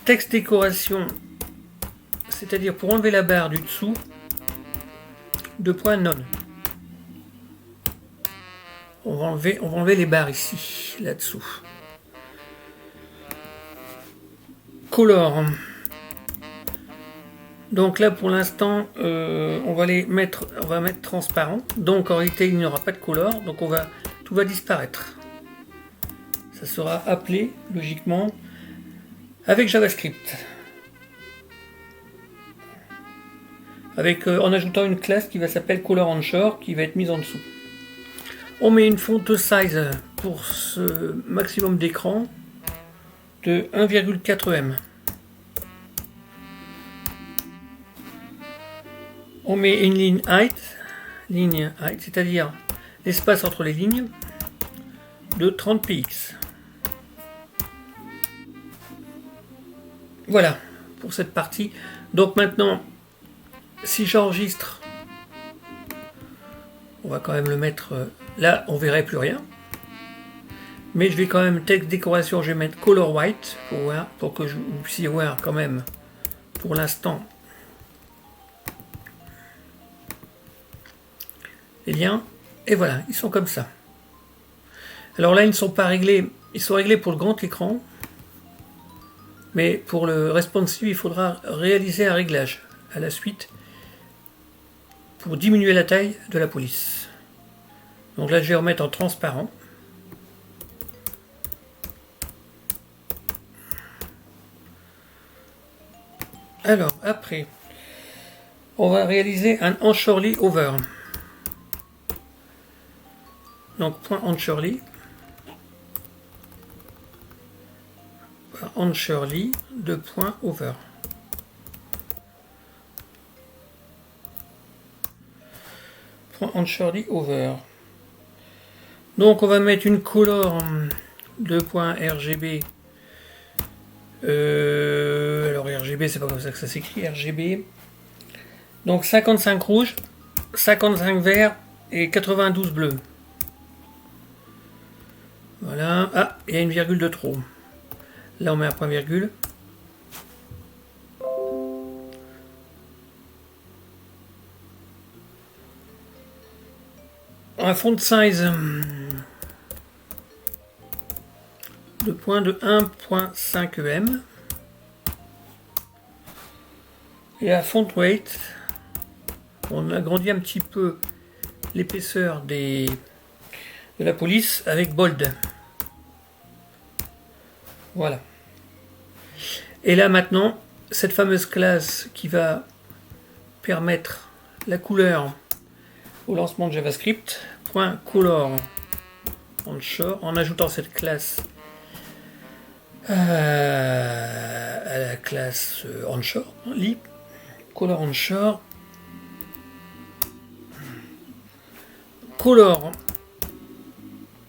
Texte décoration, c'est-à-dire pour enlever la barre du dessous, 2 points none. On va enlever les barres ici, là-dessous. Color. Donc là pour l'instant on va mettre transparent. Donc en réalité il n'y aura pas de color, donc tout va disparaître. Ça sera appelé logiquement avec JavaScript. En ajoutant une classe qui va s'appeler Color Onshore qui va être mise en dessous. On met une font size pour ce maximum d'écran de 1,4 M. On met une ligne height, c'est-à-dire l'espace entre les lignes, de 30 px. Voilà pour cette partie. Donc maintenant, si j'enregistre, on va quand même le mettre là, on verrait plus rien. Mais je vais quand même texte décoration, je vais mettre color white pour que vous puissiez voir quand même pour l'instant les liens. Et voilà, ils sont comme ça. Alors là, ils ne sont pas réglés, ils sont réglés pour le grand écran. Mais pour le responsive, il faudra réaliser un réglage à la suite pour diminuer la taille de la police. Donc là, je vais remettre en transparent. Alors, après, on va réaliser un Anchorly over. Donc, point Anchorly. Anchorly, 2 points over. Point Anchorly over. Donc on va mettre une color 2.RGB. Alors RGB, c'est pas comme ça que ça s'écrit, RGB. Donc 55 rouge, 55 vert et 92 bleu. Voilà. Ah, il y a une virgule de trop. Là, on met un point virgule. Un font size de point de 1.5 EM. Et à font weight, on agrandit un petit peu l'épaisseur de la police avec bold. Voilà. Et là maintenant, cette fameuse classe qui va permettre la couleur au lancement de JavaScript, .color onshore, en ajoutant cette classe à la classe onshore, li, color onshore, color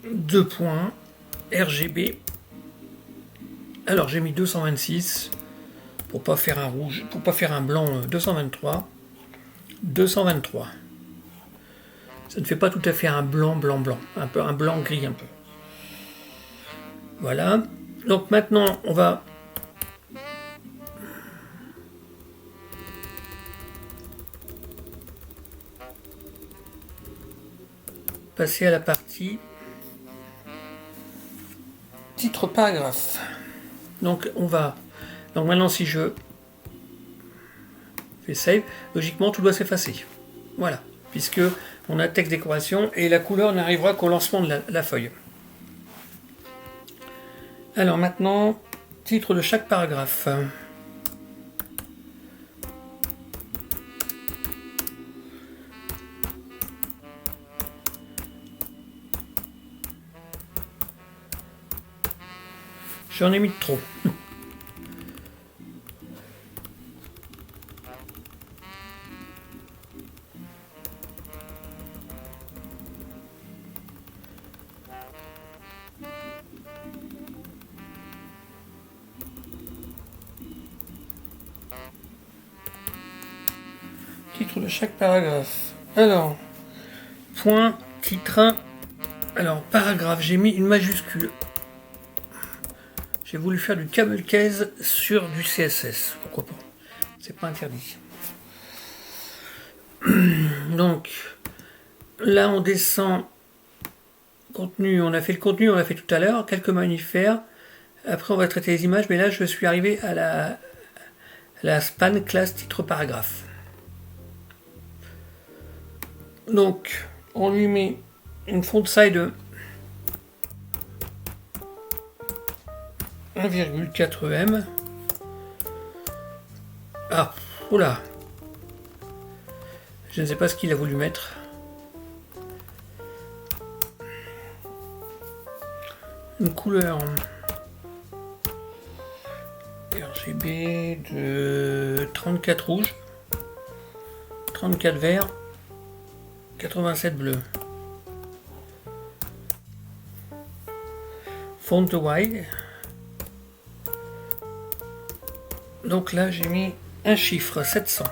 2 points RGB Alors j'ai mis 226 pour pas faire un rouge, pour pas faire un blanc 223. 223. Ça ne fait pas tout à fait un blanc, un peu un blanc gris un peu. Voilà. Donc maintenant on va passer à la partie titre paragraphe. Donc on va. Donc maintenant si je fais save, logiquement tout doit s'effacer. Voilà. Puisque on a texte décoration et la couleur n'arrivera qu'au lancement de la feuille. Alors maintenant, titre de chaque paragraphe. J'en ai mis de trop. Titre de chaque paragraphe. Alors, point, titre. Alors, paragraphe, j'ai mis une majuscule. J'ai voulu faire du camel case sur du CSS. Pourquoi pas? C'est pas interdit. Donc, là, on descend. Contenu, on a fait le contenu, on l'a fait tout à l'heure. Quelques mammifères. Après, on va traiter les images. Mais là, je suis arrivé à la span classe titre paragraphe. Donc, on lui met une font size de 1,4 m. Ah, oula. Je ne sais pas ce qu'il a voulu mettre. Une couleur RGB de 34 rouge, 34 vert, 87 bleu. Font wide. Donc là j'ai mis un chiffre 700.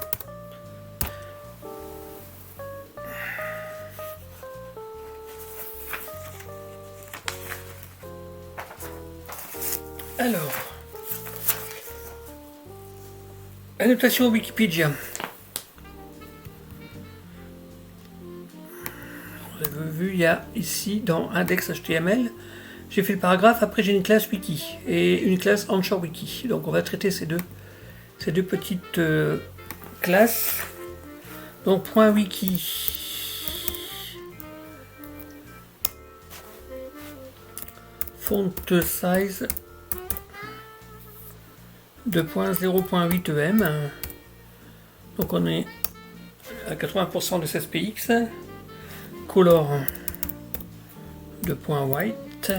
Alors, annotation Wikipédia. Vous avez vu, il y a ici dans index HTML, j'ai fait le paragraphe, après j'ai une classe wiki et une classe Onshore Wiki. Donc on va traiter ces deux petites classes. Donc point wiki. Font size 2.0.8 em. Donc on est à 80% de 16px. Color de point white.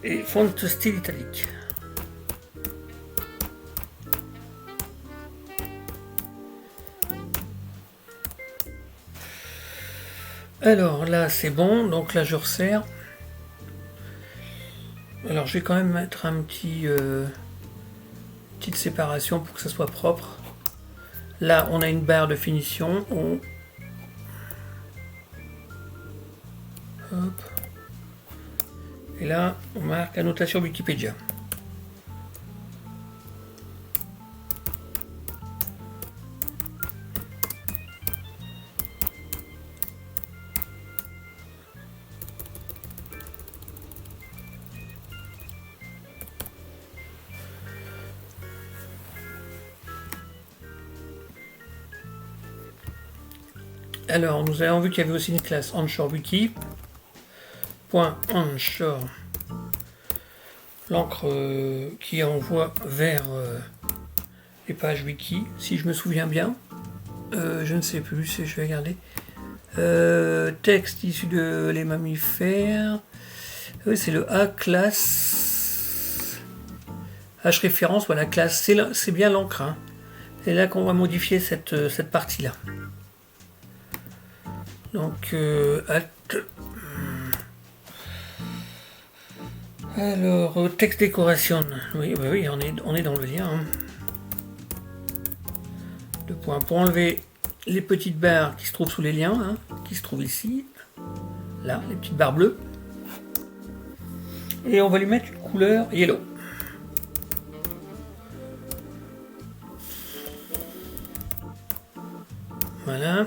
Et font style italique. Alors là c'est bon, donc là je resserre. Alors je vais quand même mettre un petite séparation pour que ça soit propre. Là on a une barre de finition. Hop. Et là on marque annotation Wikipédia. Alors, nous avons vu qu'il y avait aussi une classe Onshore Wiki. Point Onshore. L'encre qui envoie vers les pages wiki, si je me souviens bien. Je ne sais plus, je vais regarder. Texte issu de les mammifères. Oui, c'est le A classe. H référence, voilà, classe. C'est bien l'encre. Hein. C'est là qu'on va modifier cette partie-là. Donc, alt. Alors, texte décoration. Oui, oui, on est dans le lien. Hein. Deux points. Pour enlever les petites barres qui se trouvent sous les liens, hein, qui se trouvent ici. Là, les petites barres bleues. Et on va lui mettre une couleur yellow. Voilà.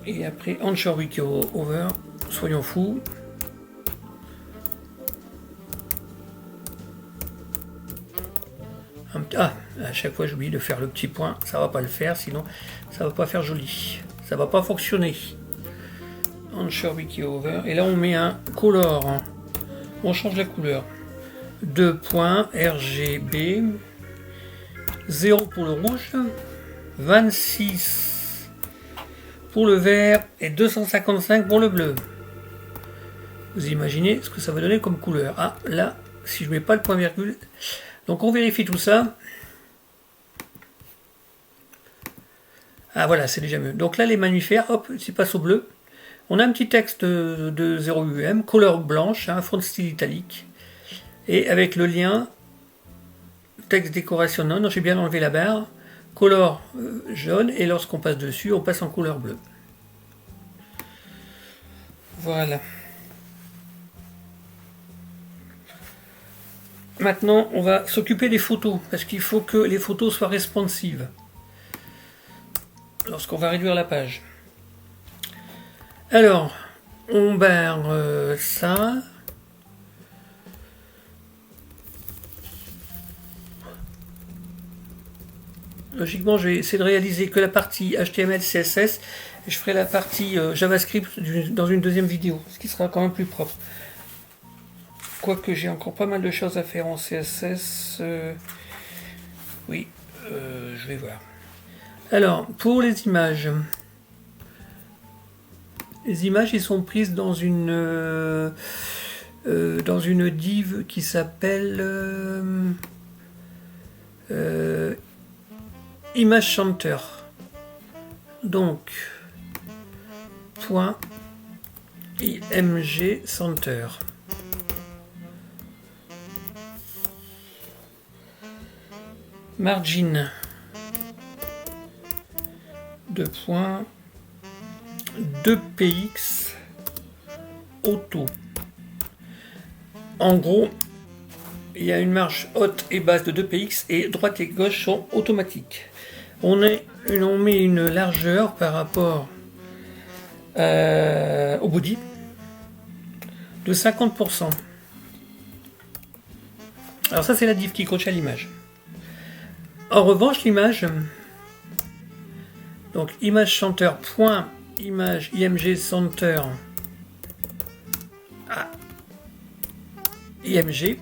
Et après, Onshore Wiki Over, soyons fous. Ah, à chaque fois j'oublie de faire le petit point, ça va pas le faire, sinon ça va pas faire joli. Ça va pas fonctionner. Onshore Wiki Over. Et là on met un color. On change la couleur. 2 points RGB. 0 pour le rouge. 26 pour le vert et 255 pour le bleu. Vous imaginez ce que ça va donner comme couleur. Ah, là, si je mets pas le point virgule. Donc on vérifie tout ça. Ah voilà, c'est déjà mieux. Donc là, les mammifères, hop, c'est passe au bleu. On a un petit texte de 0UM, couleur blanche, hein, fond de style italique. Et avec le lien, texte décoration non, j'ai bien enlevé la barre. Couleur jaune, et lorsqu'on passe dessus, on passe en couleur bleue. Voilà. Maintenant, on va s'occuper des photos, parce qu'il faut que les photos soient responsives lorsqu'on va réduire la page. Alors, on barre ça. Logiquement, je vais essayer de réaliser que la partie HTML, CSS, et je ferai la partie JavaScript dans une deuxième vidéo, ce qui sera quand même plus propre. Quoique j'ai encore pas mal de choses à faire en CSS. Oui, je vais voir. Alors, pour les images, ils sont prises dans une div qui s'appelle Image Center. Donc, point img center. Margin 2.2px auto. En gros, il y a une marge haute et basse de 2px et droite et gauche sont automatiques. On met une largeur par rapport au body de 50%. Alors ça c'est la div qui coche à l'image. En revanche, l'image, donc image center point image img center à img,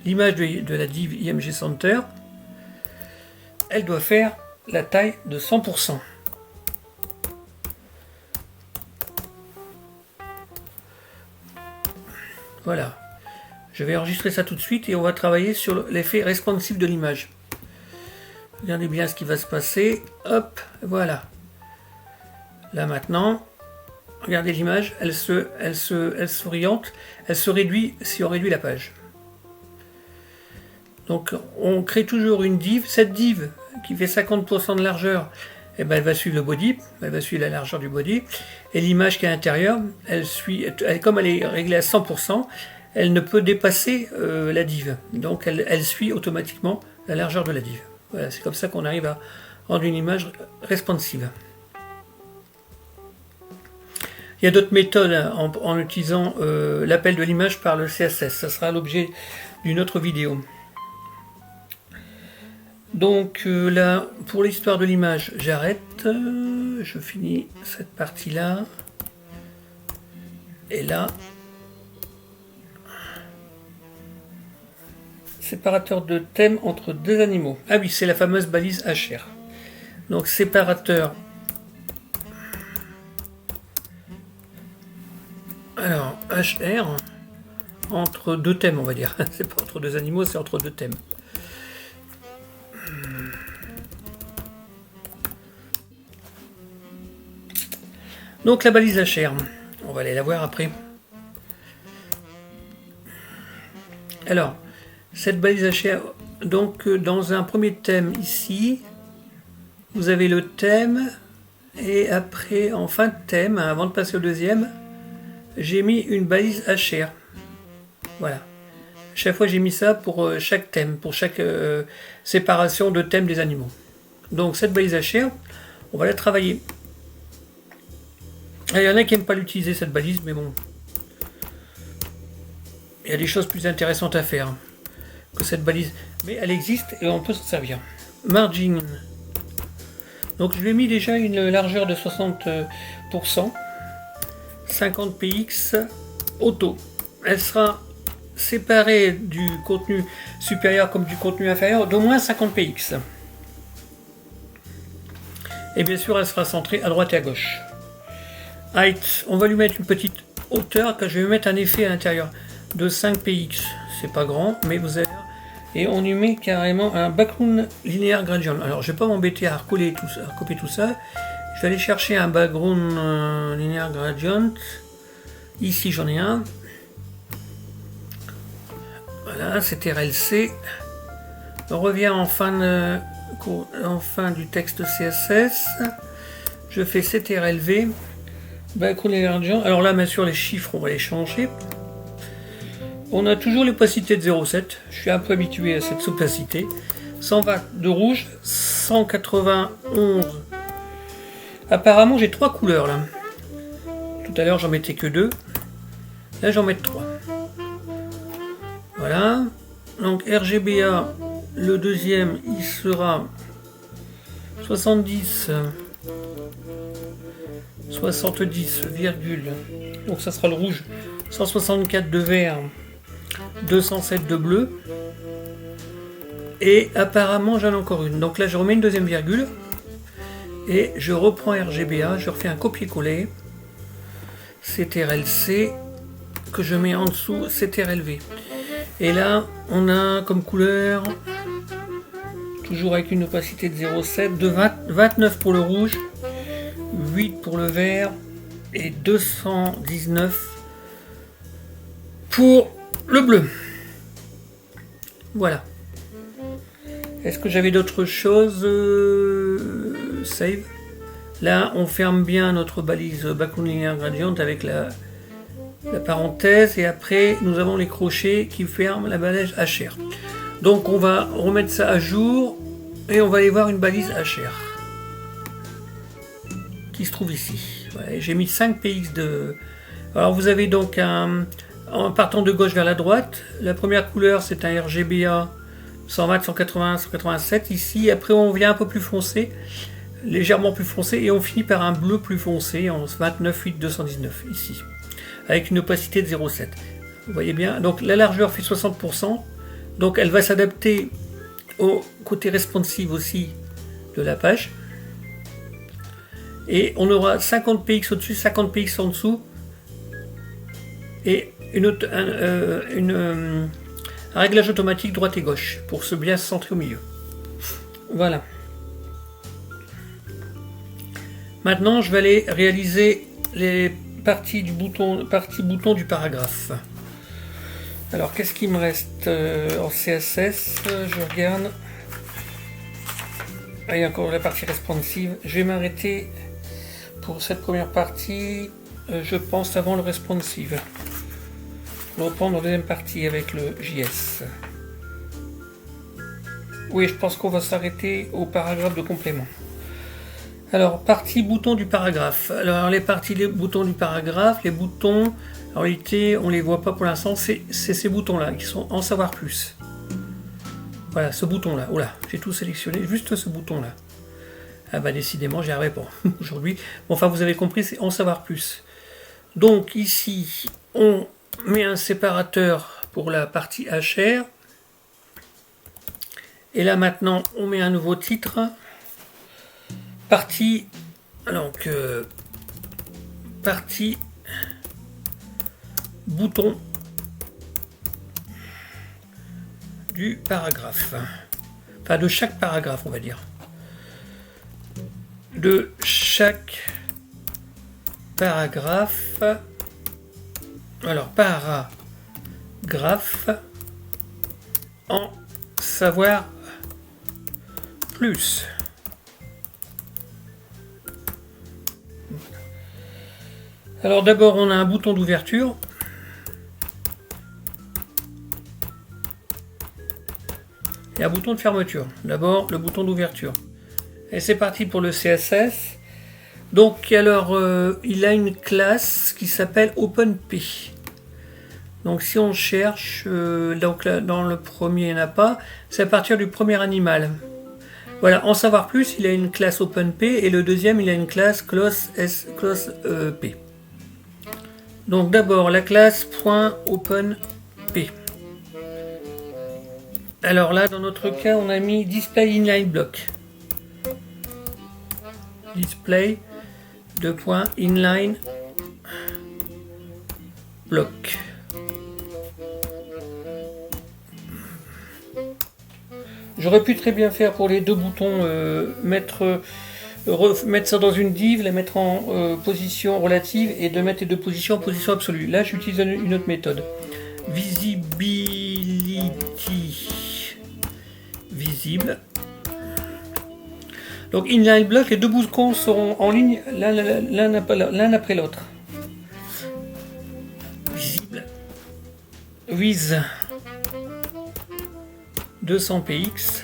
l'image de la div img center, elle doit faire la taille de 100%. Voilà. Je vais enregistrer ça tout de suite et on va travailler sur l'effet responsive de l'image. Regardez bien ce qui va se passer. Hop, voilà. Là maintenant, regardez l'image, elle s'oriente, elle se réduit si on réduit la page. Donc on crée toujours une div. Cette div qui fait 50% de largeur, eh ben, elle va suivre le body, elle va suivre la largeur du body. Et l'image qui est à l'intérieur, comme elle est réglée à 100%, elle ne peut dépasser la div. Donc elle suit automatiquement la largeur de la div. Voilà, c'est comme ça qu'on arrive à rendre une image responsive. Il y a d'autres méthodes en utilisant l'appel de l'image par le CSS. Ça sera l'objet d'une autre vidéo. Donc là, pour l'histoire de l'image, j'arrête. Je finis cette partie-là. Et là, séparateur de thème entre deux animaux. Ah oui, c'est la fameuse balise HR. Donc séparateur. Alors, HR entre deux thèmes, on va dire. C'est pas entre deux animaux, c'est entre deux thèmes. Donc la balise HR. On va aller la voir après. Alors, cette balise HR, donc dans un premier thème ici, vous avez le thème, et après, en fin de thème, avant de passer au deuxième, j'ai mis une balise HR. Voilà. Chaque fois, j'ai mis ça pour chaque thème, pour chaque séparation de thème des animaux. Donc, cette balise HR, on va la travailler. Il y en a qui n'aiment pas l'utiliser, cette balise, mais bon. Il y a des choses plus intéressantes à faire que cette balise. Mais elle existe et on peut s'en servir. Margin. Donc je lui ai mis déjà une largeur de 60%. 50 px auto. Elle sera séparée du contenu supérieur comme du contenu inférieur d'au moins 50 px. Et bien sûr, elle sera centrée à droite et à gauche. Height, on va lui mettre une petite hauteur que je vais mettre un effet à l'intérieur de 5 px. C'est pas grand, mais vous avez. Et on lui met carrément un background linéaire gradient. Alors je vais pas m'embêter à recoller tout ça, à copier tout ça. Je vais aller chercher un background linéaire gradient. Ici j'en ai un. Voilà, c'est RLC. On revient en fin du texte CSS. Je fais CTRLV. Background linéaire gradient. Alors là, bien sûr, les chiffres, on va les changer. On a toujours l'opacité de 0,7. Je suis un peu habitué à cette opacité. 120 de rouge, 191. Apparemment, j'ai 3 couleurs là. Tout à l'heure, j'en mettais que 2. Là, j'en mets 3. Voilà. Donc, RGBA, le deuxième, il sera 70. 70, virgule. Donc, ça sera le rouge. 164 de vert. 207 de bleu. Et apparemment j'en ai encore une. Donc là je remets une deuxième virgule. Et je reprends RGBA. Je refais un copier-coller. CTRL-C. Que je mets en dessous CTRL-V. Et là on a comme couleur. Toujours avec une opacité de 0,7. De 29 pour le rouge. 8 pour le vert. Et 219 pour le bleu. Voilà. Est-ce que j'avais d'autres choses? Save. Là, on ferme bien notre balise background linéaire gradient avec la parenthèse. Et après, nous avons les crochets qui ferment la balise HR. Donc, on va remettre ça à jour. Et on va aller voir une balise HR. Qui se trouve ici. Ouais, j'ai mis 5 px de... Alors, vous avez donc un... En partant de gauche vers la droite, la première couleur c'est un RGBA 120, 180, 187 ici. Après on vient un peu plus foncé, légèrement plus foncé, et on finit par un bleu plus foncé en 29, 8, 219 ici, avec une opacité de 0,7. Vous voyez bien, donc la largeur fait 60%, donc elle va s'adapter au côté responsive aussi de la page. Et on aura 50 px au-dessus, 50 px en dessous, et un réglage automatique droite et gauche pour se bien centrer au milieu. Voilà. Maintenant, je vais aller réaliser les parties bouton du paragraphe. Alors, qu'est-ce qui me reste en CSS? Je regarde. Ah, il y a encore la partie responsive. Je vais m'arrêter pour cette première partie, je pense, avant le responsive. On va reprendre la deuxième partie avec le JS. Oui, je pense qu'on va s'arrêter au paragraphe de complément. Alors, partie bouton du paragraphe. Alors, les parties des boutons du paragraphe, les boutons, en réalité, on ne les voit pas pour l'instant, c'est ces boutons-là qui sont en savoir plus. Voilà, ce bouton-là. Oh là, j'ai tout sélectionné, juste ce bouton-là. Ah bah décidément, j'y arriverai pas aujourd'hui. Bon, enfin, vous avez compris, c'est en savoir plus. Donc, ici, on met un séparateur pour la partie HR. Et là maintenant on met un nouveau titre. Partie. Donc partie bouton du paragraphe. Enfin de chaque paragraphe on va dire. De chaque paragraphe. Alors, paragraphe, en savoir plus. Alors d'abord, on a un bouton d'ouverture. Et un bouton de fermeture. D'abord, le bouton d'ouverture. Et c'est parti pour le CSS. Donc, alors, il a une classe qui s'appelle OpenP. Donc, si on cherche, donc là, dans le premier, il n'y en a pas. C'est à partir du premier animal. Voilà, en savoir plus, il a une classe OpenP et le deuxième, il a une classe clause.P. Donc, d'abord, la classe .OpenP. Alors là, dans notre cas, on a mis display inline block. Display inline block. J'aurais pu très bien faire pour les deux boutons mettre ça dans une div, la mettre en position relative et de mettre les deux positions en position absolue. Là, j'utilise une autre méthode. Visibility visible. Donc inline block, les deux boutons seront en ligne l'un après l'autre. Visible. With 200 px.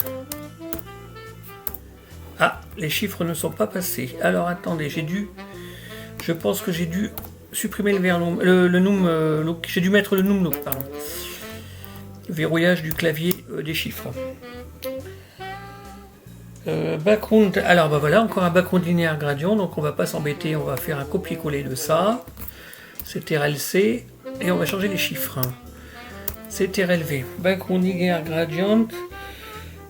Ah, les chiffres ne sont pas passés. Alors attendez, je pense que j'ai dû supprimer le num look. J'ai dû mettre le num look, pardon. Verrouillage du clavier des chiffres. Background, alors bah voilà, encore un background linéaire gradient, donc on va pas s'embêter, on va faire un copier-coller de ça. CTRL-C et on va changer les chiffres. CTRL-V, background linéaire gradient.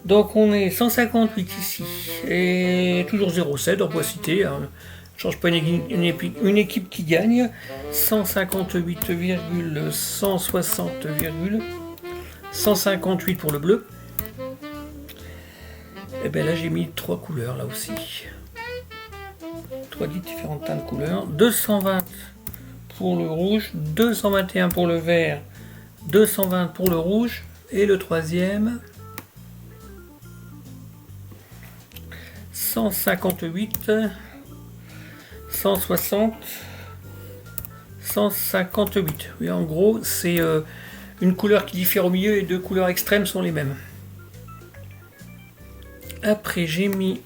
Donc on est 158 ici et toujours 0,7 en bois cité. Hein. Change pas une équipe qui gagne. 158,160,158 pour le bleu. Et bien là j'ai mis 3 couleurs là aussi. 3 différentes teintes de couleurs. 220 pour le rouge, 221 pour le vert, 220 pour le rouge et le troisième 158, 160, 158. Oui, en gros, c'est une couleur qui diffère au milieu et deux couleurs extrêmes sont les mêmes. Après, j'ai mis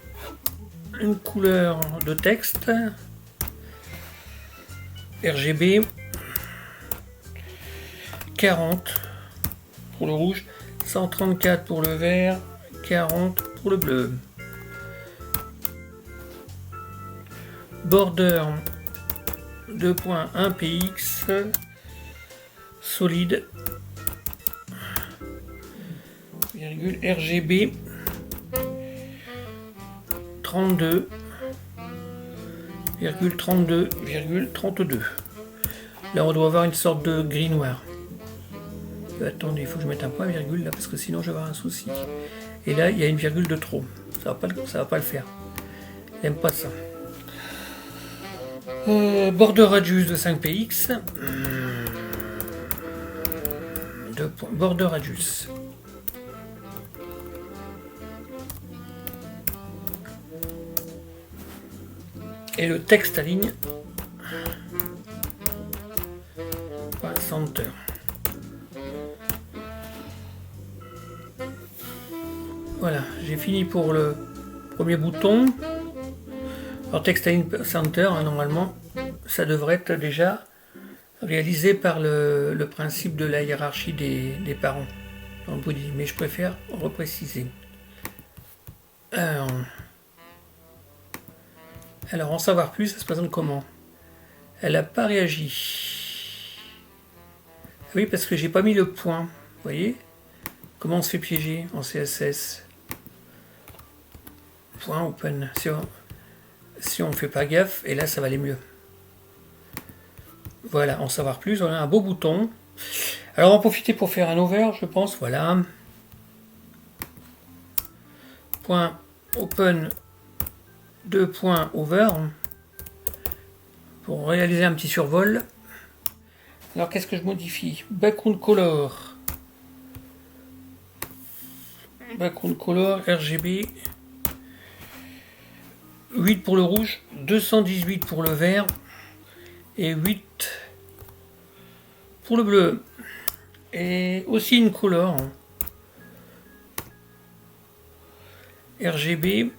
une couleur de texte RGB 40 pour le rouge, 134 pour le vert, 40 pour le bleu. Border 2.1 px solide RGB 32,32,32. Là on doit avoir une sorte de gris noir. Attendez, il faut que je mette un point virgule là parce que sinon je vais avoir un souci. Et là il y a une virgule de trop. Ça va pas le faire. J'aime pas ça. Border radius de 5 px. Border radius. Et le texte à ligne. Center. Voilà, j'ai fini pour le premier bouton. Alors texte à ligne center, hein, normalement, ça devrait être déjà réalisé par le principe de la hiérarchie des parents dans le body, mais je préfère repréciser. Alors en savoir plus, ça se présente comment? Elle n'a pas réagi. Oui, parce que j'ai pas mis le point. Vous voyez comment on se fait piéger en CSS? Point open. Si on ne fait pas gaffe, et là ça va aller mieux. Voilà, en savoir plus, on a un beau bouton. Alors on va en profiter pour faire un over, je pense. Voilà. Point open 2 points over pour réaliser un petit survol. Alors qu'est-ce que je modifie? Background color. Background color RGB. 8 pour le rouge, 218 pour le vert et 8 pour le bleu. Et aussi une couleur RGB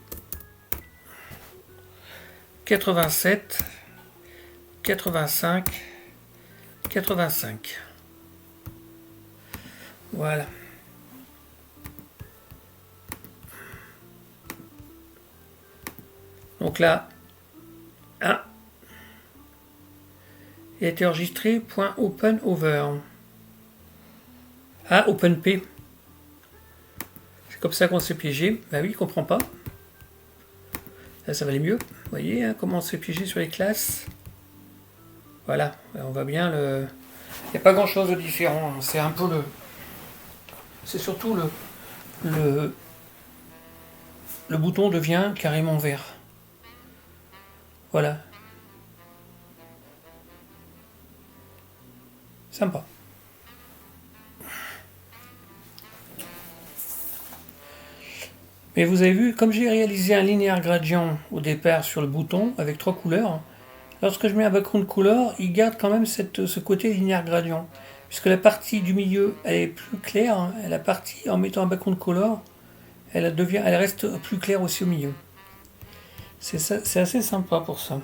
87, 85, 85. Voilà. Donc là, A a été enregistré .OpenOver. Ah, OpenP. C'est comme ça qu'on s'est piégé. Bah oui, il comprend pas. Là, ça va aller mieux. Vous voyez hein, comment on s'est piégé sur les classes. Voilà, on va bien le... Il n'y a pas grand chose de différent. Hein. C'est un peu le... C'est surtout le bouton devient carrément vert. Voilà. Sympa. Mais vous avez vu, comme j'ai réalisé un linéaire gradient au départ sur le bouton avec 3 couleurs, lorsque je mets un background color, il garde quand même ce côté linéaire gradient. Puisque la partie du milieu, elle est plus claire, hein, et la partie en mettant un background color, elle reste plus claire aussi au milieu. C'est assez sympa pour ça.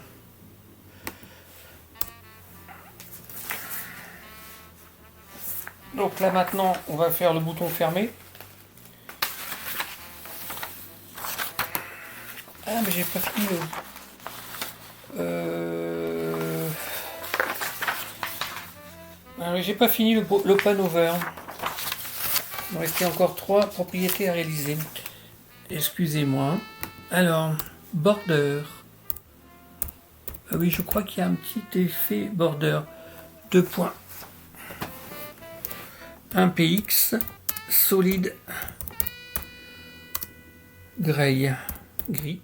Donc là maintenant, on va faire le bouton fermé. Ah mais j'ai pas fini j'ai pas fini l'OpenOver. Il me restait encore 3 propriétés à réaliser. Excusez-moi. Alors, border. Ah oui, je crois qu'il y a un petit effet border. 2 points. 1 px solide gray gris.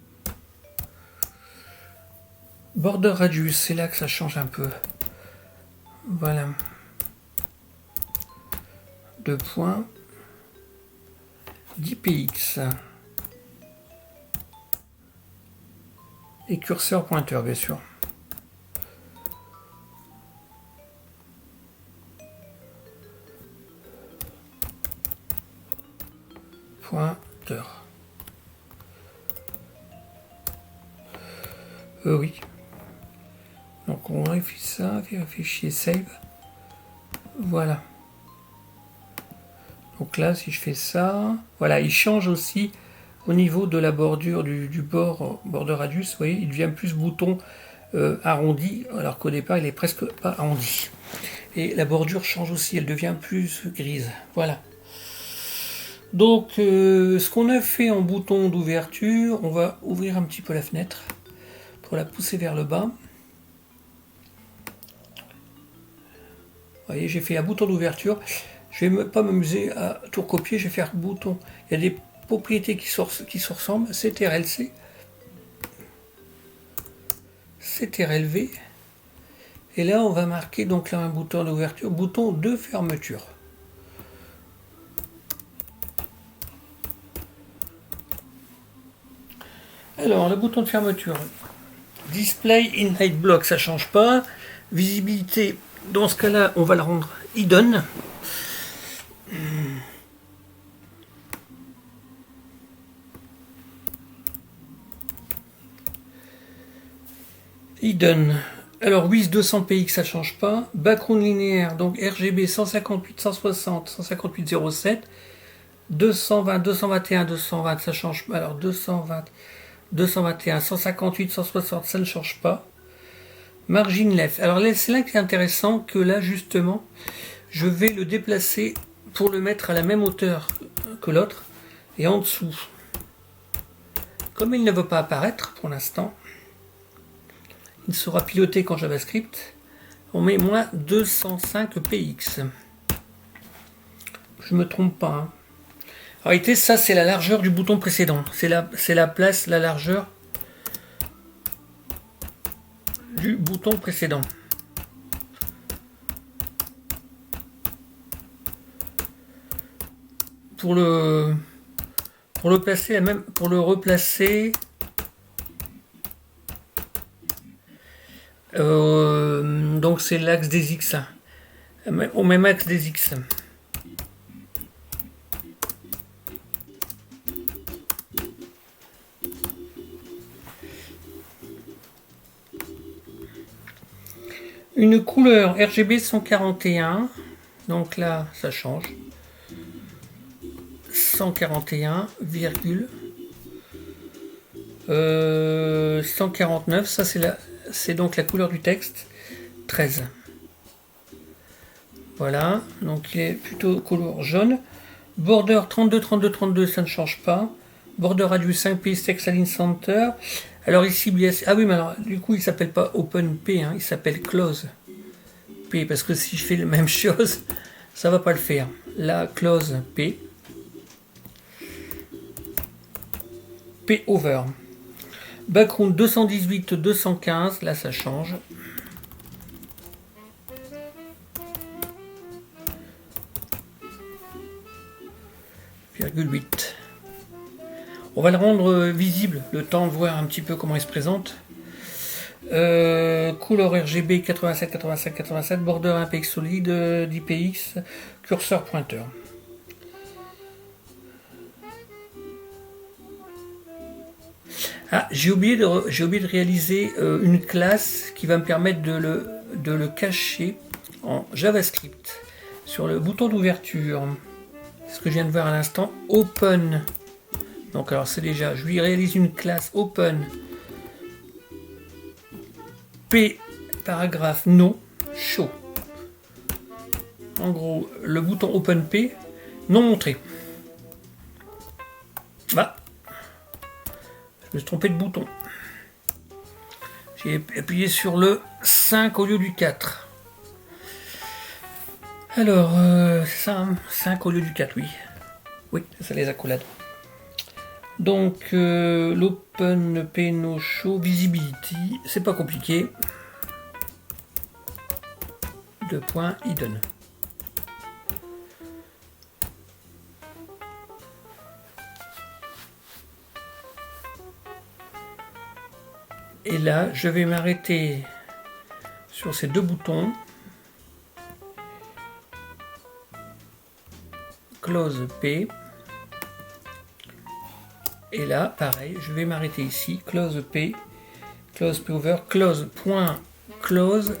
Border radius, c'est là que ça change un peu. Voilà. 2 points. 10 px. Et curseur pointeur, bien sûr. Pointeur. Oui. Donc on vérifie ça, vérifier save. Voilà. Donc là, si je fais ça, voilà, il change aussi au niveau de la bordure du border radius. Vous voyez, il devient plus bouton arrondi, alors qu'au départ, il est presque pas arrondi. Et la bordure change aussi, elle devient plus grise. Voilà. Donc, ce qu'on a fait en bouton d'ouverture, on va ouvrir un petit peu la fenêtre pour la pousser vers le bas. Vous voyez, j'ai fait un bouton d'ouverture. Je vais pas m'amuser à tout recopier, je vais faire bouton. Il y a des propriétés qui se ressemblent. CTRL-C, CTRL-V. Et là, on va marquer donc là un bouton d'ouverture, bouton de fermeture. Alors, le bouton de fermeture. Display in hide block, ça change pas. Visibilité, dans ce cas-là, on va le rendre hidden. Hidden. Alors, WIS 200px, ça change pas. Background linéaire, donc RGB 158, 160, 158, 07. 220, 221, 220, ça change pas. Alors, 220, 221, 158, 160, ça ne change pas. Margin left. Alors là, c'est là qui est intéressant que là, justement, je vais le déplacer pour le mettre à la même hauteur que l'autre et en dessous. Comme il ne veut pas apparaître pour l'instant, il sera piloté qu'en JavaScript. On met moins 205 px. Je me trompe pas. Hein. En réalité, ça c'est la largeur du bouton précédent. C'est la place, la largeur du bouton précédent. pour le placer, même pour le replacer, donc c'est l'axe des X, au même axe des X. Une couleur RGB 141, donc là ça change. 141, 149, ça c'est donc la couleur du texte, 13. Voilà, donc il est plutôt couleur jaune. Border 32, 32, 32, ça ne change pas. Border radius 5 p text align center. Alors ici, ah oui, mais alors du coup il s'appelle pas Open P, hein, il s'appelle Close P, parce que si je fais la même chose, ça va pas le faire. Là, Close P. P over. Background 218, 215, là ça change. ,8. On va le rendre visible, le temps de voir un petit peu comment il se présente. Couleur RGB 87, 87, 87, border IPX solide, d'IPX, curseur pointeur. Ah, j'ai oublié de réaliser une classe qui va me permettre de le cacher en JavaScript sur le bouton d'ouverture. Ce que je viens de voir à l'instant, Open. Donc alors c'est déjà, je lui réalise une classe Open P paragraphe no show. En gros, le bouton Open P non montré. Bah, je me suis trompé de bouton. J'ai appuyé sur le 5 au lieu du 4. Alors, c'est ça, hein, 5 au lieu du 4, oui. Oui, c'est ça les accolades. Donc, l'Open P no show visibility, c'est pas compliqué. 2 points hidden. Et là, je vais m'arrêter sur ces deux boutons. Close P. Et là, pareil, je vais m'arrêter ici. Close P. Close P over. Close point close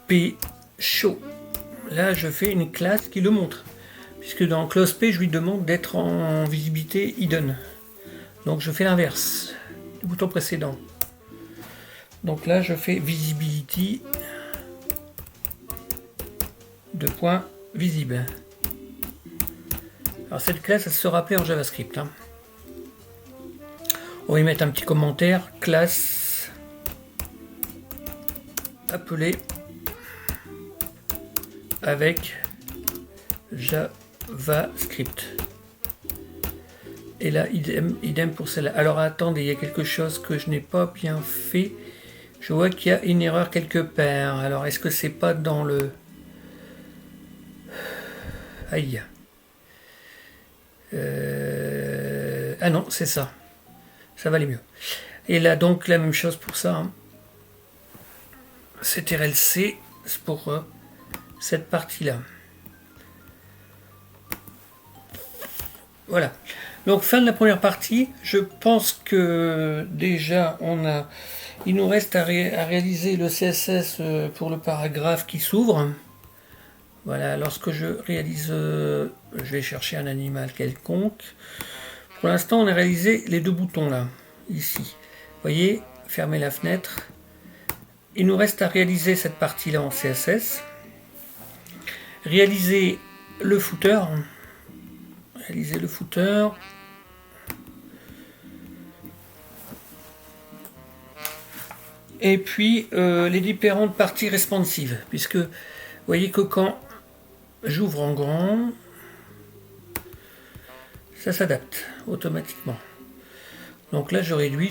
P show. Là, je fais une classe qui le montre. Puisque dans Close P, je lui demande d'être en visibilité hidden. Donc je fais l'inverse du bouton précédent. Donc là je fais visibility de point visible. Alors cette classe elle sera appelée en JavaScript. Hein. On va y mettre un petit commentaire. Classe appelée avec JavaScript. Et là, idem pour celle-là. Alors attendez, il y a quelque chose que je n'ai pas bien fait. Je vois qu'il y a une erreur quelque part. Alors est-ce que c'est pas dans le... Aïe. Ah non, c'est ça. Ça va aller mieux. Et là donc la même chose pour ça. Hein. C'est RLC, c'est pour cette partie-là. Voilà. Donc fin de la première partie, je pense que déjà il nous reste à réaliser le CSS pour le paragraphe qui s'ouvre. Voilà, lorsque je réalise, je vais chercher un animal quelconque. Pour l'instant, on a réalisé les deux boutons là, ici. Vous voyez, fermer la fenêtre. Il nous reste à réaliser cette partie-là en CSS. Réaliser le footer. Réaliser le footer. Et puis les différentes parties responsives, puisque vous voyez que quand j'ouvre en grand, ça s'adapte automatiquement. Donc là je réduis,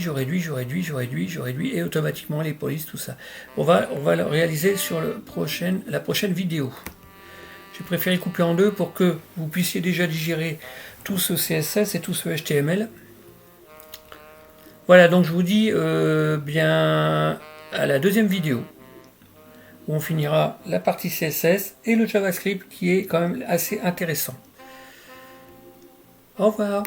et automatiquement les polices, tout ça. On va le réaliser sur la prochaine vidéo. J'ai préféré couper en deux pour que vous puissiez déjà digérer tout ce CSS et tout ce HTML. Voilà, donc je vous dis bien à la deuxième vidéo, où on finira la partie CSS et le JavaScript qui est quand même assez intéressant. Au revoir.